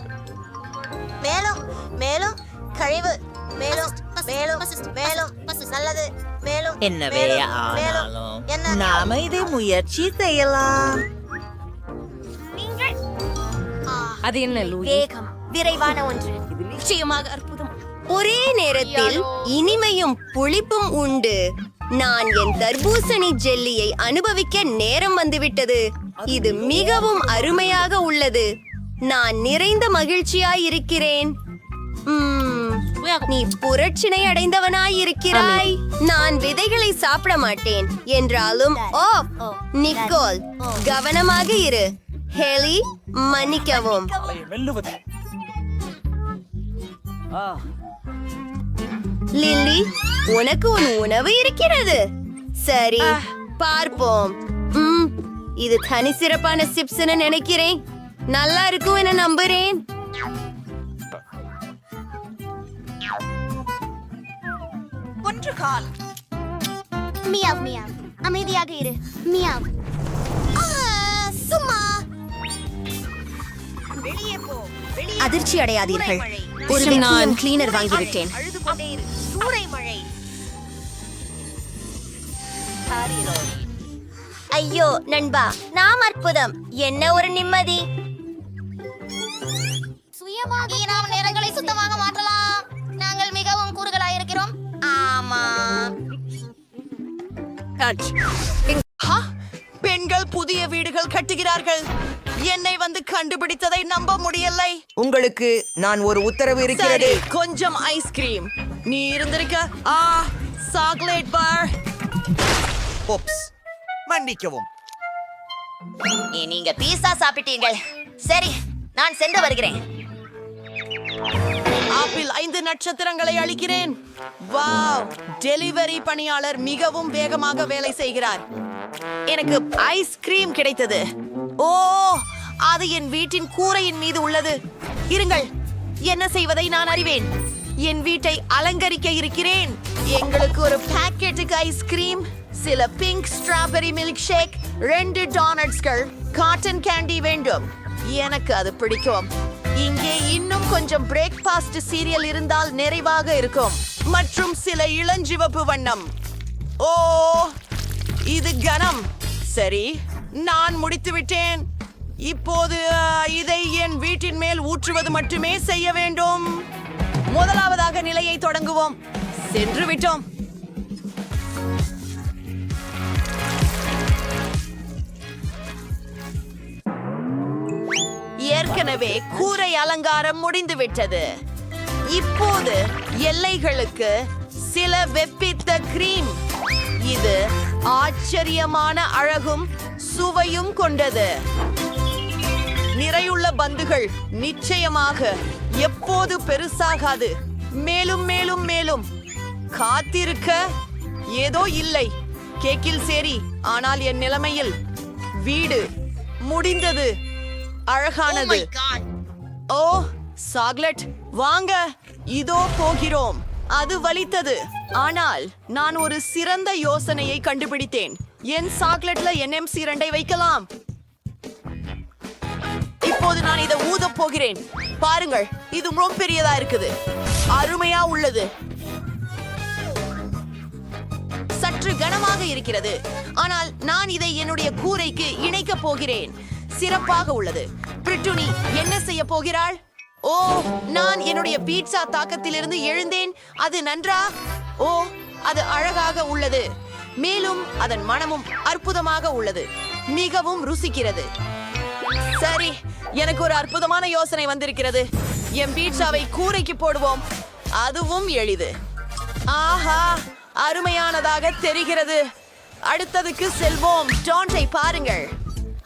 மேலும் மேலும் கழிவு மேலும் மேலும் மேலும் நல்லது மேலும் என்னவே ஆனாலும் என்ன நாம இதை முயற்சி செய்யலாம். அது என்ன லூயி? வேகம் விரைவான ஒன்று. இது நிச்சயமாக அற்புதம். ஒரே நேரத்தில் இனிமையும் புளிப்பும் உண்டு. நான் என் தர்பூசணி ஜெல்லியை அனுபவிக்க நேரம் வந்துவிட்டது. இது மிகவும் அருமையாக உள்ளது. நான் நிறைந்த மகிழ்ச்சியாய் இருக்கிறேன். நீ புரட்சினை அடைந்தவனாய் இருக்கிறாய். நான் விதைகளை சாப்பிட மாட்டேன் என்றாலும் நிக்கோல், கவனமாக இரு. ஹெலி, மன்னிக்கவும். லில்லி, உனக்கு உன் உணவு இருக்கிறது. சரி, பார்ப்போம். இது தனி சிறப்பான சிப்ஸ்னு நினைக்கிறேன். நல்லா இருக்கும் என நம்புறேன். ஒன்று கால். மியாவ் மியாவ், அமைதியாக இரு. மியாவ். சும்மா வெளியே போ. அதிர்ச்சி அடையாதீர்கள். ஒரு வெக்யூம் கிளீனர் வாங்கிவிட்டேன். அழுது கொண்டே இரு. சூறை மழை. ஐயோ நண்பா, நாம் அற்புதம். என்ன ஒரு நிம்மதி. சுயமாக நாம் நேரங்களை சுத்தமாக மாற்றலாம். நாங்கள் மிகவும் கூறுகளாய் இருக்கிறோம். ஆமா. பெண்கள் புதிய வீடுகள் கட்டுகிறார்கள். என்னை வந்து கண்டுபிடித்ததை நம்ப முடியலை. உங்களுக்கு நான் ஒரு உத்தரவு இருக்கிறது. சரி, கொஞ்சம் ஐஸ்கிரீம். நீ இருந்திருக்க. Chocolate bar. ஓப்ஸ், மன்னிக்கவும். நீங்க பீஸா சாப்பிட்டீர்கள். சரி, நான் சென்று வருகிறேன். ஆப்பிள் 5 நட்சத்திரங்களை அளிக்கிறேன். வாவ், டெலிவரி பணியாளர் மிகவும் வேகமாக வேலை செய்கிறார். எனக்கு ஐஸ்கிரீம் கிடைத்தது. ஓ, அது என் வீட்டின் கூரையின் மீது உள்ளது. இருங்கள், என்ன செய்வதை நான் அறிவேன். என் வீட்டை அலங்கரிக்க இருக்கிறேன். எங்களுக்கு ஒரு பாக்கெட்டுக்கு ஐஸ்கிரீம், சில பிங்க் ஸ்ட்ராபெரி மில்க் ஷேக், 2 டோனட்ஸ்கள், காட்டன் கேண்டி வேண்டும். எனக்கு அது பிடிக்கும். இங்கே இன்னும் கொஞ்சம் பிரேக்ஃபாஸ்ட் சீரியல் இருந்தால் நிறைவாக இருக்கும். மற்றும் சில இளஞ்சிவப்பு வண்ணம். ஓ, இது கனம். சரி, நான் முடித்து விட்டேன். இப்போது இதை என் வீட்டின் மேல் ஊற்றுவது மட்டுமே செய்ய வேண்டும். முதலாவதாக நிலையை தொடங்குவோம். சென்று விட்டோம். ஏற்கனவே கூரை அலங்காரம் முடிந்துவிட்டது. இப்போது எல்லைகளுக்கு சில வெப்பித்த கிரீம். இது ஆச்சரியமான அழகும் சுவையும் கொண்டது. நிறையுள்ள பந்துகள் நிச்சயமாக எப்போது பெருசாகாது. மேலும் மேலும் மேலும் காத்திருக்க ஏதோ இல்லை. கேக்கில் சேரி, ஆனால் என் நிலைமையில் வீடு முடிந்தது. அழகானது. ஓ, சாக்லேட் வாங்க, இதோ போகிறோம். அது வலித்தது, ஆனால் நான் ஒரு சிறந்த யோசனையை கண்டுபிடித்தேன். என் சாக்லேட்ல NMC 2 வைக்கலாம். இப்போது நான் இதை ஊதப் போகிறேன். பாருங்கள், இது ரொம்ப பெரியதா இருக்குது. அருமையா உள்ளது. சற்று கனமாக இருக்கிறது, ஆனால் நான் இதை என்னுடைய கூரைக்கு இணைக்கப் போகிறேன். சிறப்பாக உள்ளது. பிரிட்டுனி என்ன செய்ய போகிறாள்? ஓ, நான் என்னுடைய பீட்சா தாக்கத்திலிருந்து எழுந்தேன். அது நன்றா? ஓ, அது அழகாக உள்ளது. மேலும் அதன் மனமும் அற்புதமாக உள்ளது. மிகவும் ருசிக்கிறது. சரி, எனக்கு ஒரு அற்புதமான யோசனை வந்திருக்கிறது. என் பீட்சாவை கூரைக்கு போடுவோம். அதுவும் எளிது. ஆஹா, அருமையானதாக தெரிகிறது. அடுத்ததுக்கு செல்வோம். டோன்ட்டை பாருங்கள்.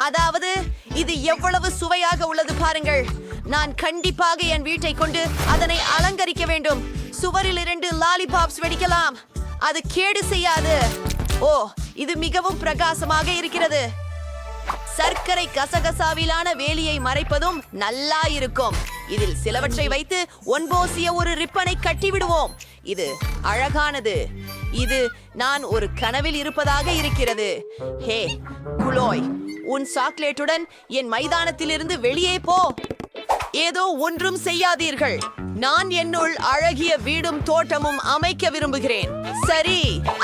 அதாவது இது எவ்வளவு சுவையாக உள்ளது பாருங்கள். நான் கண்டிப்பாக என் வீட்டை கொண்டு அதனை அலங்கரிக்க வேண்டும். சுவரில் 2 லாலிபாப்ஸ் வெடிக்கலாம். அது கேடு செய்யாது. ஓ, இது மிகவும் பிரகாசமாக இருக்கிறது. சர்க்கரை கசகசாவிலான வேலியை மறைப்பதும் நல்லா இருக்கும். இதில் சிலவற்றை வைத்து ஒன்போசிய ஒரு ரிப்பனை கட்டி விடுவோம். இது அழகானது. இது நான் ஒரு கனவில் இருப்பதாக இருக்கிறது. ஹே குலோய், உன் சாக்லேட்டுடன் என் மைதானத்திலிருந்து வெளியே போ. ஏதோ ஒன்றும் செய்யாதீர்கள். நான் என்னுள் அழகிய வீடும் தோட்டமும் அமைக்க விரும்புகிறேன். சரி,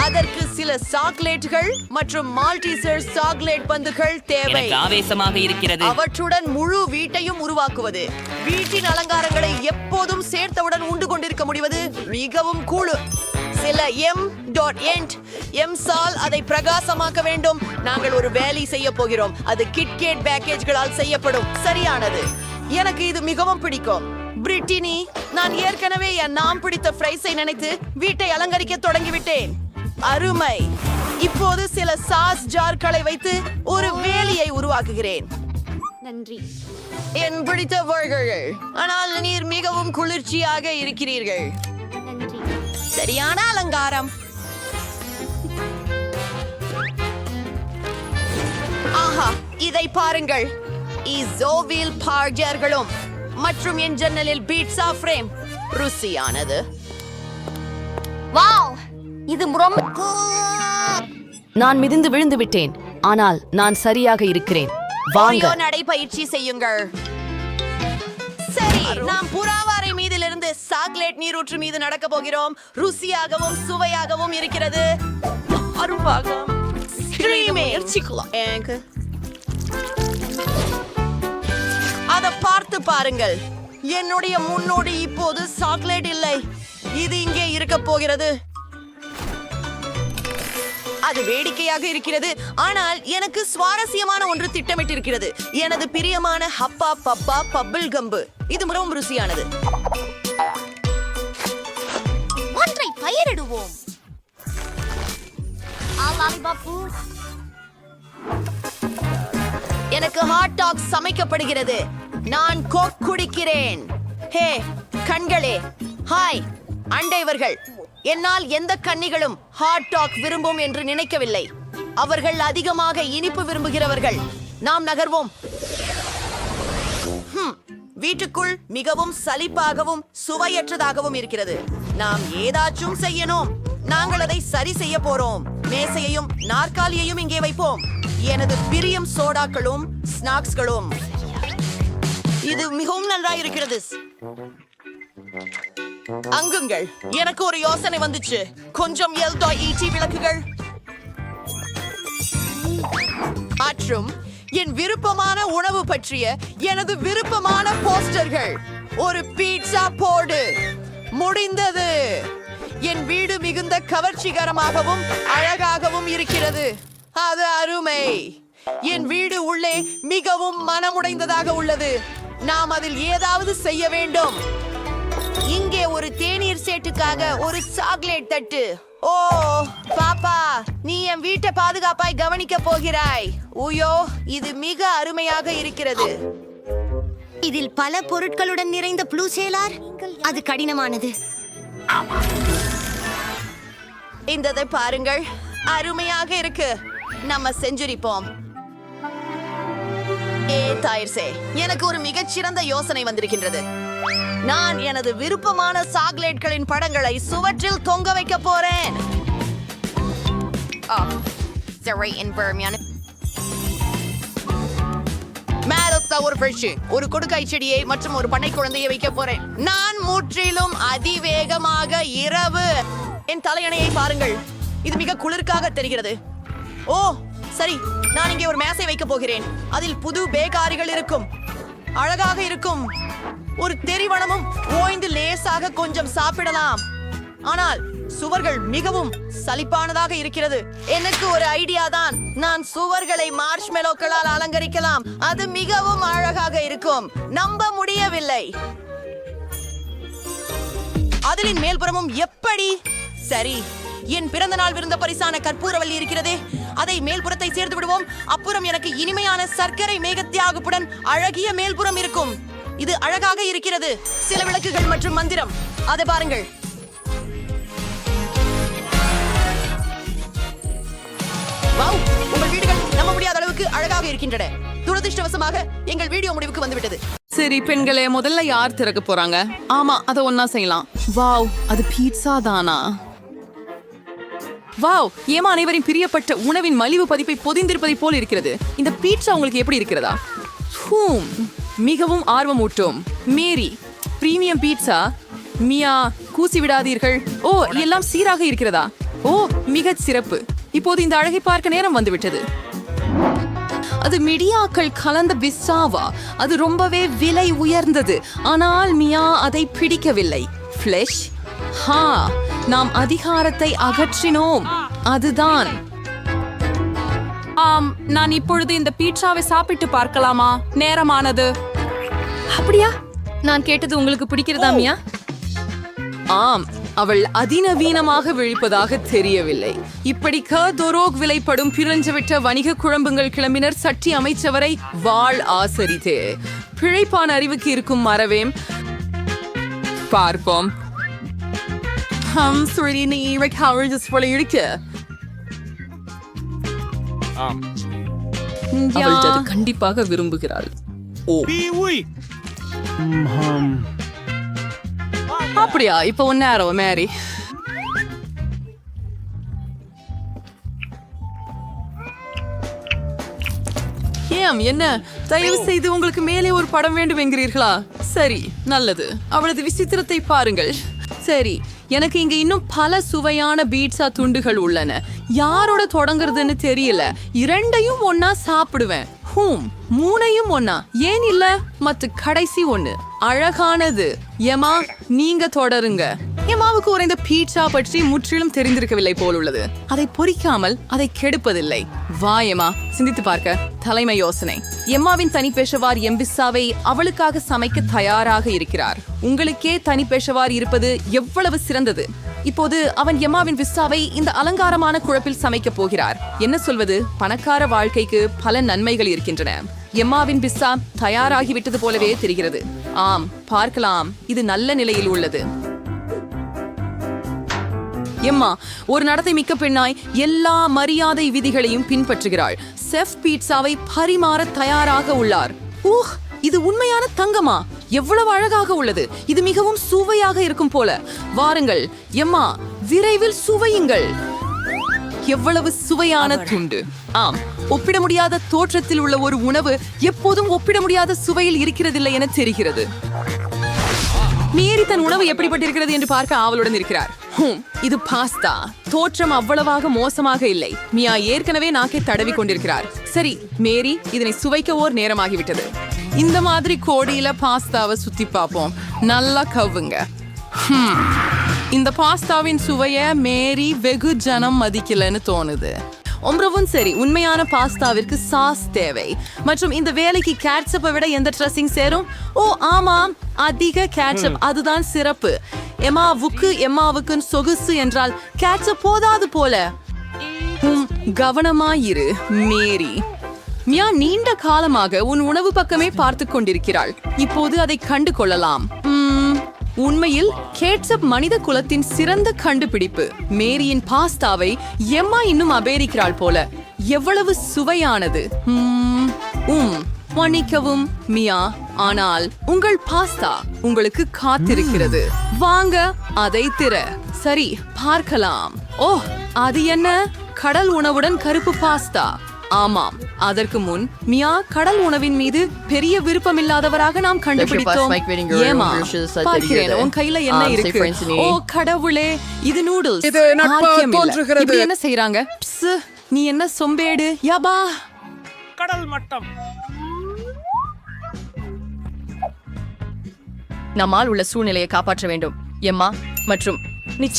அதற்கு சில சாக்லேட்டுகள் மற்றும் மால்டீசர் சாக்லேட் பந்துகள் தேவை. ஆவேசமாக இருக்கிறது. அவற்றுடன் முழு வீட்டையும் உருவாக்குவது. வீட்டின் அலங்காரங்களை எப்போதும் சேர்த்தவுடன் உண்டு கொண்டிருக்க முடிவது மிகவும் கூழு. சில எம்சால் அதை பிரகாசமாக்க வேண்டும். நாங்கள் ஒரு வேலை செய்ய போகிறோம். அது கிட்கேட் பேக்கேஜ்களால் செய்யப்படும். சரியானது. எனக்கு இது மிகவும் பிடிக்கும். பிரிட்டினி, நான் ஏற்கனவே என் நாம் பிடித்த ஃப்ரைஸை நினைத்து வீட்டை அலங்கரிக்க தொடங்கிவிட்டேன். அருமை. இப்போது சில சாஸ் ஜார்களை வைத்து ஒரு வேலியை உருவாக்குகிறேன். நன்றி. என் பிடித்த வகைகள், ஆனால் நீர் மிகவும் குளிர்ச்சியாக இருக்கிறீர்கள். நன்றி. சரியான அலங்காரம். ஆஹா, இதை பாருங்கள். இசோவில் பார்ஜர்களும் மற்றும் என் ஜன்னலில் பீட்சா ஃப்ரேம். ருசியானது. வாவ், இது ரொம்ப. நான் மிதிந்து விழுந்து விட்டேன், ஆனால் நான் சரியாக இருக்கிறேன். வாங்க, நடைபயிற்சி செய்யுங்கள். சரி, நாம் புறாவாரை மீதிலிருந்து சாக்லேட் நீரூற்று மீது நடக்க போகிறோம். ருசியாகவும் சுவையாகவும் இருக்கிறது. அரும்பாகம். அதை பார்த்து பாருங்கள். என்னுடைய முன்னோடி இப்போது சாக்லேட் இல்லை. இது இங்கே இருக்க போகிறது. அது வேடிக்கையாக இருக்கிறது, ஆனால் எனக்கு சுவாரஸ்யமான ஒன்று திட்டமிட்டிருக்கிறது. எனது பிரியமான ஹப்பா பப்பா பப்பிள் கம்பு. இது மிகவும் ருசியானது. ஒன்றை பயிரிடுவோம். எனக்கு ஹாட் டாக் சமைக்கப்படுகிறது. நான் கோக் குடிக்கிறேன். ஹே கண்களே, ஹாய் அண்டைவர்கள். என்னால் எந்த கன்னிகளும் ஹாட் டாக் விரும்பும் என்று நினைக்கவில்லை. அவர்கள் அதிகமாக இனிப்பு விரும்புகிறவர்கள். நாம் நகர்வோம். வீட்டுக்குள் மிகவும் சலிப்பாகவும் சுவையற்றதாகவும் இருக்கிறது. நாம் ஏதாச்சும் செய்யணும். நாங்கள் அதை சரி செய்ய போறோம். மேசையையும் நாற்காலியையும் இங்கே வைப்போம். எனது பிரியம் சோடாக்களும் ஸ்நாக்ஸ்களும். இது மிகவும் நன்றாக இருக்கிறது. அங்குங்கள், எனக்கு ஒரு யோசனை வந்துச்சு. கொஞ்சம் LED விளக்குகள் மற்றும் என் விருப்பமான உணவு பற்றிய எனது விருப்பமான போஸ்டர்கள். ஒரு பீட்சா போடு. முடிந்தது. என் வீடு மிகுந்த கவர்ச்சிகரமாகவும் அழகாகவும் இருக்கிறது. அது அருமை. என் வீடு உள்ளே மிகவும் மனமுடைந்ததாக உள்ளது. நாம் அதில் ஏதாவது செய்ய வேண்டும். இங்கே ஒரு தேநீர் சேட்டுக்காக ஒரு சாக்லேட் தட்டு. ஓ பாப்பா, நீ என் வீட்டை பாதுகாப்பாய் கவனிக்க போகிறாய். உயோ, இது மிக அருமையாக இருக்கிறது. இதில் பல பொருட்களுடன் நிறைந்த ப்ளூ சேலார். அது கடினமானது. இந்ததை பாருங்கள், அருமையாக இருக்கு. நம்ம செஞ்சுரிப்போம். தாயிர்சே, எனக்கு ஒரு மிகச்சிறந்த யோசனை வந்திருக்கின்றது. நான் எனது விருப்பமான சாக்லேட்களின் படங்களை சுவற்றில் தொங்க வைக்க போறேன். ஒரு கொடுக்காய் செடியை மற்றும் ஒரு பண்ணை குழந்தையை வைக்க போறேன். நான் முற்றிலும் அதிவேகமாக இரவு. என் தலையணையை பாருங்கள், இது மிக குளிர்காக தெரிகிறது. ஓ சரி, நான் இங்கே ஒரு மேசை வைக்க போகிறேன். அதில் புது பேக்காரிகள் இருக்கும். அழகாக இருக்கும். ஒரு தெரிவனமும் ஓய்ந்து லேசாக கொஞ்சம் சாப்பிடலாம். ஆனால் சுவர்கள் மிகவும் சலிப்பானதாக இருக்கிறது. எனக்கு ஒரு ஐடியா தான். நான் சுவர்களை மார்ஷ்மெலோக்களால் அலங்கரிக்கலாம். அது மிகவும் அழகாக இருக்கும். நம்ப முடியவில்லை. அதிலின் மேல்புறமும் எப்படி? சரி, என் பிறந்த நாள் விருந்த பரிசான கற்பூரவல்லி இருக்கிறதே, அதை மேல்புறத்தை சேர்த்து விடுவோம். அப்புறம் எனக்கு இனிமையான சர்க்கரை மேகத்தியாகுப்புடன் அழகிய மேல்புறம் இருக்கும். இது அழகாக இருக்கிறது. சில விளக்குகள் மற்றும் மந்திரம். அதை பாருங்கள். வாவ், உங்கள் வீடுகள் நம்ப முடியாத அளவுக்கு அழகாக இருக்கின்றன. துரதிர்ஷ்டவசமாக எங்கள் வீடியோ முடிவுக்கு வந்துவிட்டது. சரி பெண்களே, முதல்ல யார் திறக்க போறாங்க? ஆமா, அதை ஒன்னா செய்யலாம். வாவ், அது பீட்சா தானா? வாவ், ஏமா அனைவரின் பிரியப்பட்ட உணவின் மலிவு பதிப்பை பொதிந்திருப்பதை போல் இருக்கிறது. இந்த பீட்சா உங்களுக்கு எப்படி இருக்கிறதா? மிகவும் ஆர்வமூட்டும். மேரி, பிரீமியம் பீட்சா. மியா, கூசி விடாதீர்கள். ஓ, எல்லாம் சீராக இருக்கிறதா? ஓ, மிகச் சிறப்பு. இப்போது இந்த அழகை பார்க்க நேரம் வந்துவிட்டது. அது மிடியாக்கள் கலந்த பிஸ்ஸாவா? அது ரொம்பவே விலை உயர்ந்தது. ஆனால் மியா அதை பிடிக்கவில்லை. ஃப்ளெஷ். நாம் அதிகாரத்தை அகற்றினோம். அதுதான். நான் இப்பொழுது இந்த பீட்சாவை சாப்பிட்டு பார்க்கலாமா? நேரமானது. அப்படியா? நான் கேட்டது உங்களுக்கு பிடிக்கிறதா மியா? ஆம், அவள் அதிநவீனமாக விழிப்பதாக தெரியவில்லை. இப்படிக்க தொரோக் விலைப்படும் பிறஞ்சுவிட்ட வணிக குழம்புங்கள் கிளம்பினர் சட்டி அமைச்சவரை வாழ் ஆசரித்தே. பிழைப்பான அறிவுக்கு இருக்கும் மறவேம். பார்ப்போம். கண்டிப்பாக விரும்புகிறாள். அப்படியா? இப்ப ஒன்னாரோ மேரி. என்ன தயவு செய்து உங்களுக்கு மேலே ஒரு படம் வேண்டும் என்கிறீர்களா? சரி, நல்லது. அவளது விசித்திரத்தை பாருங்கள். சரி, எனக்கு இங்க இன்னும் பல சுவையான பீட்சா துண்டுகள் உள்ளன. யாரோட தொடங்குறதுன்னு தெரியல. இரண்டையும் ஒன்னா சாப்பிடுவேன். மூணையும் ஒன்னா, ஏன் இல்ல? மத்த கடைசி ஒண்ணு அழகானது. ஏமா, நீங்க தொடருங்க. எம்மாவுக்கு உறைந்த பீட்சா பற்றி முற்றிலும் தெரிந்திருக்கவில்லை போலுள்ளது. அதை பொரிக்காமல் அதை கெடுப்பதில்லை. வா எம்மா, சிந்தித்து பார்க்க தலைமை யோசனை. எம்மாவின் தனி பெஷவார் எம்பிசாவை அவளுக்காக சமைக்க தயாராக இருக்கிறார். உங்களுக்கே தனி பெஷவார் இருப்பது எவ்வளவு சிறந்தது. இப்போது அவன் எம்மாவின் விஸ்ஸாவை இந்த அலங்காரமான குழப்பில் சமைக்க போகிறார். என்ன சொல்வது, பணக்கார வாழ்க்கைக்கு பல நன்மைகள் இருக்கின்றன. எம்மாவின் பிஸ்ஸா தயாராகிவிட்டது போலவே தெரிகிறது. ஆம், பார்க்கலாம், இது நல்ல நிலையில் உள்ளது. எம்மா ஒரு நடத்தை மிக்க பெண்ணாய் எல்லா மரியாதை விதிகளையும் பின்பற்றுகிறாள். செஃப் பீட்சாவை பரிமாற தயாராக உள்ளார். ஊஹ், இது உண்மையான தங்கமா? எவ்வளவு அழகாக உள்ளது. இது மிகவும் சுவையாக இருக்கும் போல. வாருங்கள் எம்மா, விரைவில் சுவையுங்கள். எவ்வளவு சுவையான துண்டு. ஆம், ஒப்பிட முடியாத தோற்றத்தில் உள்ள ஒரு உணவு எப்போதும் ஒப்பிட முடியாத சுவையில் இருக்கிறதில்லை என தெரிகிறது. மேரி தன் உணவு எப்படிப்பட்டிருக்கிறது என்று பார்க்க ஆவலுடன் இருக்கிறார். இது பாஸ்தா. தோற்றம் அவ்வளவாக மோசமாக இல்லை. மியா ஏற்கனவே நாக்கை தடவி கொண்டிருக்கிறார். சரி மேரி, இதனை சுவைக்க ஓர் நேரமாகிவிட்டது. இந்த மாதிரி கோடியில பாஸ்தாவை சுத்தி பார்ப்போம். நல்லா கவ்வுங்க. இந்த பாஸ்தாவின் சுவைய மேரி வெகு ஜனம் மதிக்கலன்னு தோணுது. ஒன்றவும் சரி, உண்மையான பாஸ்தாவிற்கு சாஸ் தேவை. மற்றும் இந்த வேலைக்கு கேட்சப்பை விட எந்த ட்ரெஸ்ஸிங் சேரும்? ஓ ஆமாம், அதிக கேட்சப். அதுதான் சிறப்பு. எம்மாவுக்கு சொகுசு என்றால் கேட்சப் போதாது போல. கவனமாயிரு மேரி. மியா நீண்ட காலமாக உன் உணவு பக்கமே பார்த்து கொண்டிருக்கிறாள். இப்போது அதை கண்டு கொள்ளலாம். உண்மையில் கேட்சப் மனித குலத்தின் சிறந்த கண்டுபிடிப்பு. மேரியின் பாஸ்தாவை எம்மா இன்னும் அபேரிக்கிறாள் போல. எவ்வளவு சுவையானது. மன்னிக்கவும் மியா, ஆனால் உங்கள் பாஸ்தா உங்களுக்கு காத்திருக்கிறது. வாங்க அதை திற. சரி, பார்க்கலாம். ஓ, அது என்ன? கடல் உணவுடன் கருப்பு பாஸ்தா. ஆமாம், அதற்கு முன் மியா கடல் உணவின் மீது பெரிய விருப்பமில்லாதவராக நாம் கண்டுபிடித்தோம். ஏமா, பார்க்கிறேன் உன் கையில என்ன இருக்கு. ஓ கடவுளே, இது நூடுல்ஸ். இப்படி என்ன செய்யறாங்க? நீ என்ன சொம்பேடு யாபா. கடல் மட்டம். நம்மால் உள்ள சூழ்நிலையை காப்பாற்ற வேண்டும் எம்மா. மற்றும்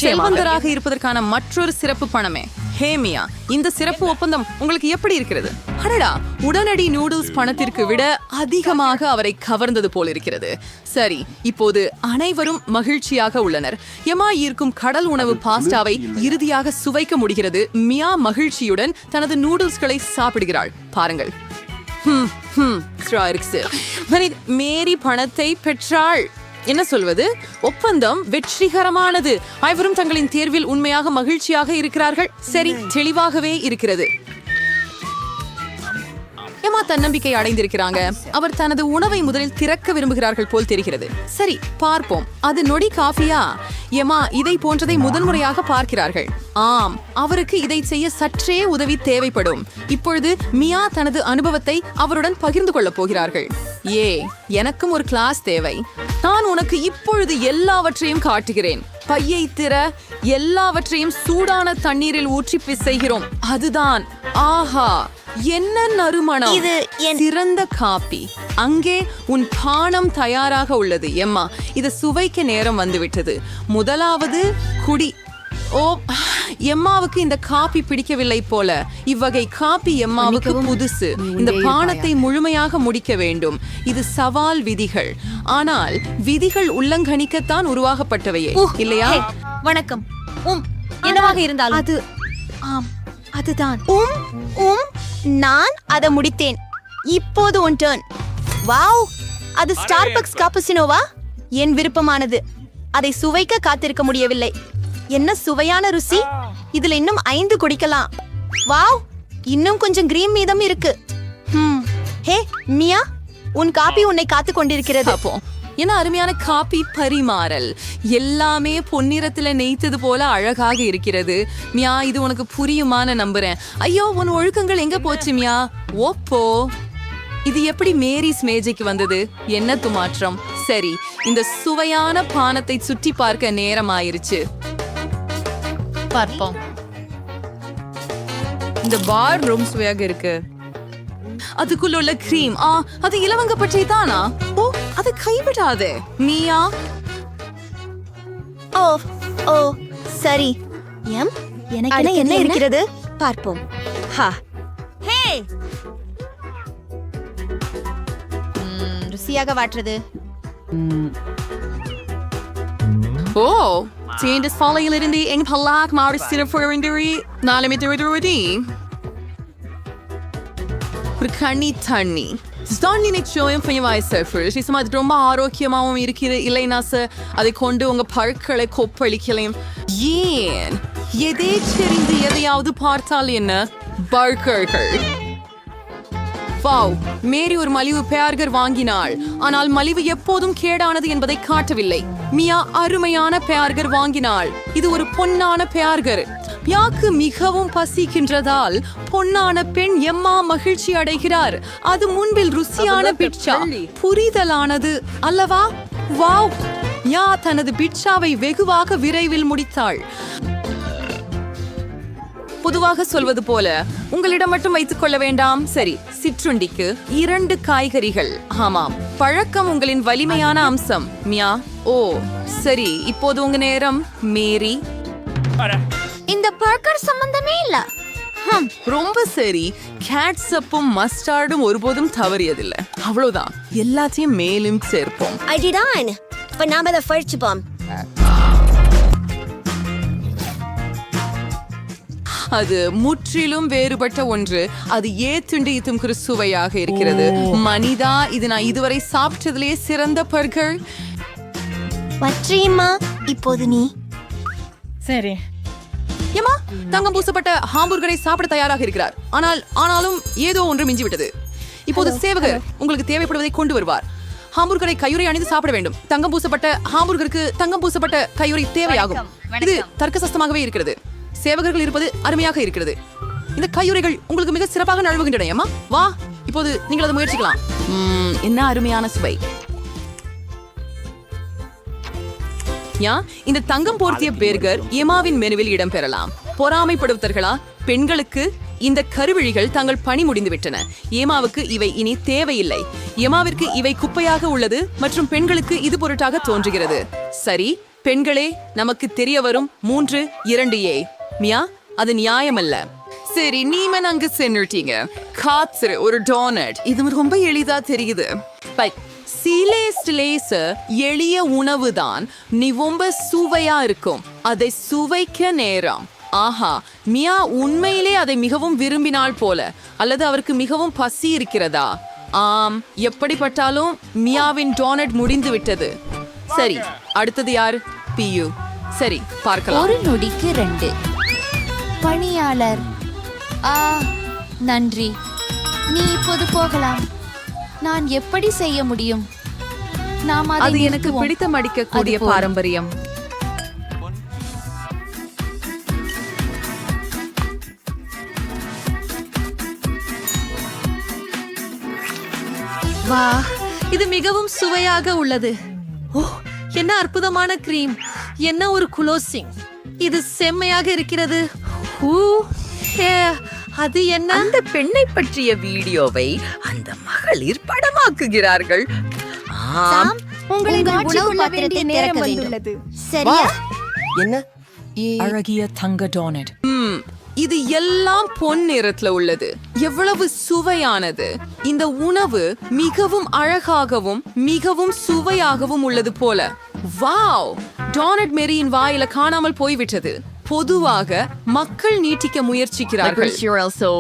செல்வந்தராக இருப்பதற்கான மற்றொரு சிறப்பு பணமே. ஹேமியா, இந்த சிறப்பு ஒப்பந்தம் உங்களுக்கு எப்படி இருக்கிறது? அடடா, உடனடி நூடுல்ஸ் பணத்திற்கு விட அதிகமாக அவரை கவர்ந்தது போல் இருக்கிறது. சரி, இப்போது அனைவரும் மகிழ்ச்சியாக உள்ளனர். எம்மா ஈர்க்கும் கடல் உணவு பாஸ்தாவை இறுதியாக சுவைக்க முடிகிறது. மியா மகிழ்ச்சியுடன் தனது நூடுல்ஸ்களை சாப்பிடுகிறாள். பாருங்கள். மேரி பணத்தை பெற்றாள். என்ன சொல்வது? ஒப்பந்தம் வெற்றிகரமானது. அனைவரும் தங்களின் தேர்வில் உண்மையாக மகிழ்ச்சியாக இருக்கிறார்கள். சரி, தெளிவாகவே இருக்கிறது. எம்மா தன்னம்பிக்கை அடைந்திருக்கிறாங்க. அவர் தனது உணவை முதலில் திறக்க விரும்புகிறார்கள் போல் தெரிகிறது. சரி, பார்ப்போம். அது நொடி காஃபியா? எம்மா இதை போன்றதை முதன்முறையாக பார்க்கிறார்கள். ஆம், அவருக்கு இதை செய்ய சற்றே உதவி தேவைப்படும். இப்பொழுது மியா தனது அனுபவத்தை அவருடன் பகிர்ந்து கொள்ளப் போகிறார்கள். எனக்கும் ஒரு கிளாஸ் தேவை. நான் உனக்கு இப்பொழுது எல்லாவற்றையும் காட்டுகிறேன். பையை திற. எல்லாவற்றையும் சூடான தண்ணீரில் ஊற்றி பிசைகிறோம். அதுதான். ஆஹா, என்ன நறுமணம். இது சிறந்த காபி. அங்கே உன் பானம் தயாராக உள்ளது. எம்மா, இது சுவைக்க நேரம் வந்துவிட்டது. முதலாவது குடி. ஓ, எம்மாவுக்கு இந்த காபி பிடிக்கவில்லை போல. இவ்வகை காபி எம்மாவுக்கு புதுசு. இந்த பானத்தை முழுமையாக முடிக்க வேண்டும். இது சவால் விதிகள். ஆனால் விதிகள் உல்லங்கணிக்கத்தான் உருவாக்கப்பட்டவையே, இல்லையா? வணக்கம். என்னவாக இருந்தாலும் அது அதுதான். நான் அதை முடித்தேன். இப்போது உன் டர்ன். வாவ், அது ஸ்டார்பக்ஸ் காப்புசினோவா? என் விருப்பமானது. அதை சுவைக்க காத்திருக்க முடியவில்லை. என்ன சுவையான ருசி. இதுல இன்னும் 5 குடிக்கலாம். வாவ், இன்னும் கொஞ்சம் கிரீம் மீதம் இருக்கு. ஹே மியா, உன் காபி உன்னை காத்து கொண்டிருக்கிறது. என்ன அருமையான காபி பரிமாறல். எல்லாமே பொன்னிறத்துல நெய்த்தது போல அழகாக இருக்கிறது. மியா, இது உனக்கு புரியுமான நம்புறேன். ஐயோ, உன் ஒழுக்கங்கள் எங்க போச்சு மியா? ஓப்போ, இது எப்படி மேரிஸ் மேஜைக்கு வந்தது? என்ன துமாற்றம். சரி, இந்த சுவையான பானத்தை சுற்றி பார்க்க நேரம் ஆயிருச்சு. பார்ப்போம். இந்த பார் ரூம் சுவையாக இருக்கு. அதுக்குள்ள உள்ள கிரீம், அது இலவங்க பச்சை தானா? ஓ, அதை கைவிடாதே மியா. ஓ ஓ சரி எம் எனக்கு என்ன இருக்கிறது பார்ப்போம் ஹா ஹே ருசியாக வாட்டுறது ஓ சேண்டஸ் பாலையிலிருந்து எங் பல்லாக் மாறு சிறப்புரி நாளமிட்டு ஒரு கண்ணி தண்ணி நிச்சயம் அது ரொம்ப ஆரோக்கியமாகவும் இருக்கிற இல்லைனா அதை கொண்டு உங்க பற்களை கொப்பளிக்கலாம் ஏன் எதே தெரிந்து எதையாவது பார்த்தால் என்ன பர்கர்கள் வாவ் மேரி ஒரு மலிவு பேர்கர் வாங்கினாள் ஆனால் மலிவு எப்போதும் கேடானது என்பதை காட்டவில்லை மியா அருமையான பேர்கர் வாங்கினாள் இது ஒரு பொன்னான பேர்கர் மியாக்கு மிகவும் பசிக்கின்றதால் பொன்னான பெண் எம்மா மகிழ்ச்சி அடைகிறார் அது முன்பில் ருசியான பிட்சா புரிதலானது அல்லவா வாவ் மியா தனது பிட்சாவை வெகுவாக விரைவில் முடித்தாள் பொதுவாக சொல்வது போல உங்களிடம் மட்டும் வைத்துக் கொள்ள வேண்டாம் சரி சிற்றுண்டிக்கு 2 காய்கறிகள் ஆமாம் பழக்கம் உங்களின் வலிமையான அம்சம் மியா ஓ சரி இப்போது உங்க நேரம் மேரி இந்த பர்கர் சம்பந்தமே இல்ல ரொம்ப சரி கேட்சப்பும் மஸ்டார்டும் ஒருபோதும் தவறியதில்லை அவ்வளவுதான் எல்லாத்தையும் மேலும் சேர்ப்போம் அடிடான் இப்ப நாம அதை பறிச்சுப்போம் அது முற்றிலும் வேறுபட்ட ஒன்று அது ஏத்துண்டு இத்தும் சுவையாக இருக்கிறது மனிதா இது நான் இதுவரை சாப்பிட்டதிலே சிறந்த பர்கர் பற்றியம்மா இப்போது நீ சரி ஏமா தங்கம் பூசப்பட்ட ஹாம்பூர்கரை சாப்பிட தயாராக இருக்கிறார் ஆனாலும் ஏதோ ஒன்று மிஞ்சி விட்டது இப்போது சேவகர் உங்களுக்கு தேவைப்படுவதை கொண்டு வருவார் ஹாம்பூர்கரை கையுறை அணிந்து சாப்பிட வேண்டும் தங்கம் பூசப்பட்ட ஹாம்பூர்கருக்கு தங்கம் பூசப்பட்ட கையுறை தேவையாகும் இது தர்க்கசஸ்தமாகவே இருக்கிறது சேவகர்கள் இருப்பது அருமையாக இருக்கிறது இந்த கையுறைகள் உங்களுக்கு மிக சிறப்பாக நழுவுகின்றன ஏமா வா இப்போது நீங்கள் அதை முயற்சிக்கலாம் என்ன அருமையான சுவை இந்த தங்கம் போர்த்திய பேர்கர் எமாவின் மெனுவில் இடம்பெறலாம் பொறாமைப்படுவதர்களா பெண்களுக்கு இந்த கருவிழிகள் தங்கள் பணி முடிந்து விட்டன ஏமாவுக்கு இவை இனி தேவையில்லை எமாவிற்கு இவை குப்பையாக உள்ளது மற்றும் பெண்களுக்கு இது பொருட்டாக தோன்றுகிறது சரி பெண்களே நமக்கு தெரிய வரும் 3-2 மியா அது நியாயமல்ல சரி நீமன் அங்கு சென்னுட்டீங்க காத்து ஒரு டோனட் இது ரொம்ப எளிதா தெரியுது எளிய உணவு தான் நீ ரொம்ப சுவையா இருக்கும் அதை சுவைக்க நேரம் ஆஹா மியா உண்மையிலே அதை மிகவும் விரும்பினாள் போல அல்லது அவருக்கு மிகவும் பசி இருக்கிறதா ஆம் எப்படிப்பட்டாலும் மியாவின் டோனட் முடிந்து விட்டது சரி அடுத்தது யார் பியு சரி பார்க்கலாம் ஒரு நொடிக்கு 2 பணியாளர் நன்றி நீ இப்போது போகலாம் நான் எப்படி செய்ய முடியும் நாம் அது எனக்கு பிடித்தம் அடிக்கக்கூடிய பாரம்பரியம் வா இது மிகவும் சுவையாக உள்ளது ஓ என்ன அற்புதமான கிரீம் என்ன ஒரு குளோசிங் இது செம்மையாக இருக்கிறது அது என்ன அந்த பெண்ணை பற்றிய வீடியோவை அந்த மகளிர் படமாக்குகிறார்கள் அழகிய தங்க டோனட் இது எல்லாம் பொன் நிறத்துல உள்ளது எவ்வளவு சுவையானது இந்த உணவு மிகவும் அழகாகவும் மிகவும் சுவையாகவும் உள்ளது போல வாவ் டோனட் மேரியின் வாயில காணாமல் போய்விட்டது பொதுவாக மக்கள் நீட்டிக்க முயற்சிக்கிறார்கள் 9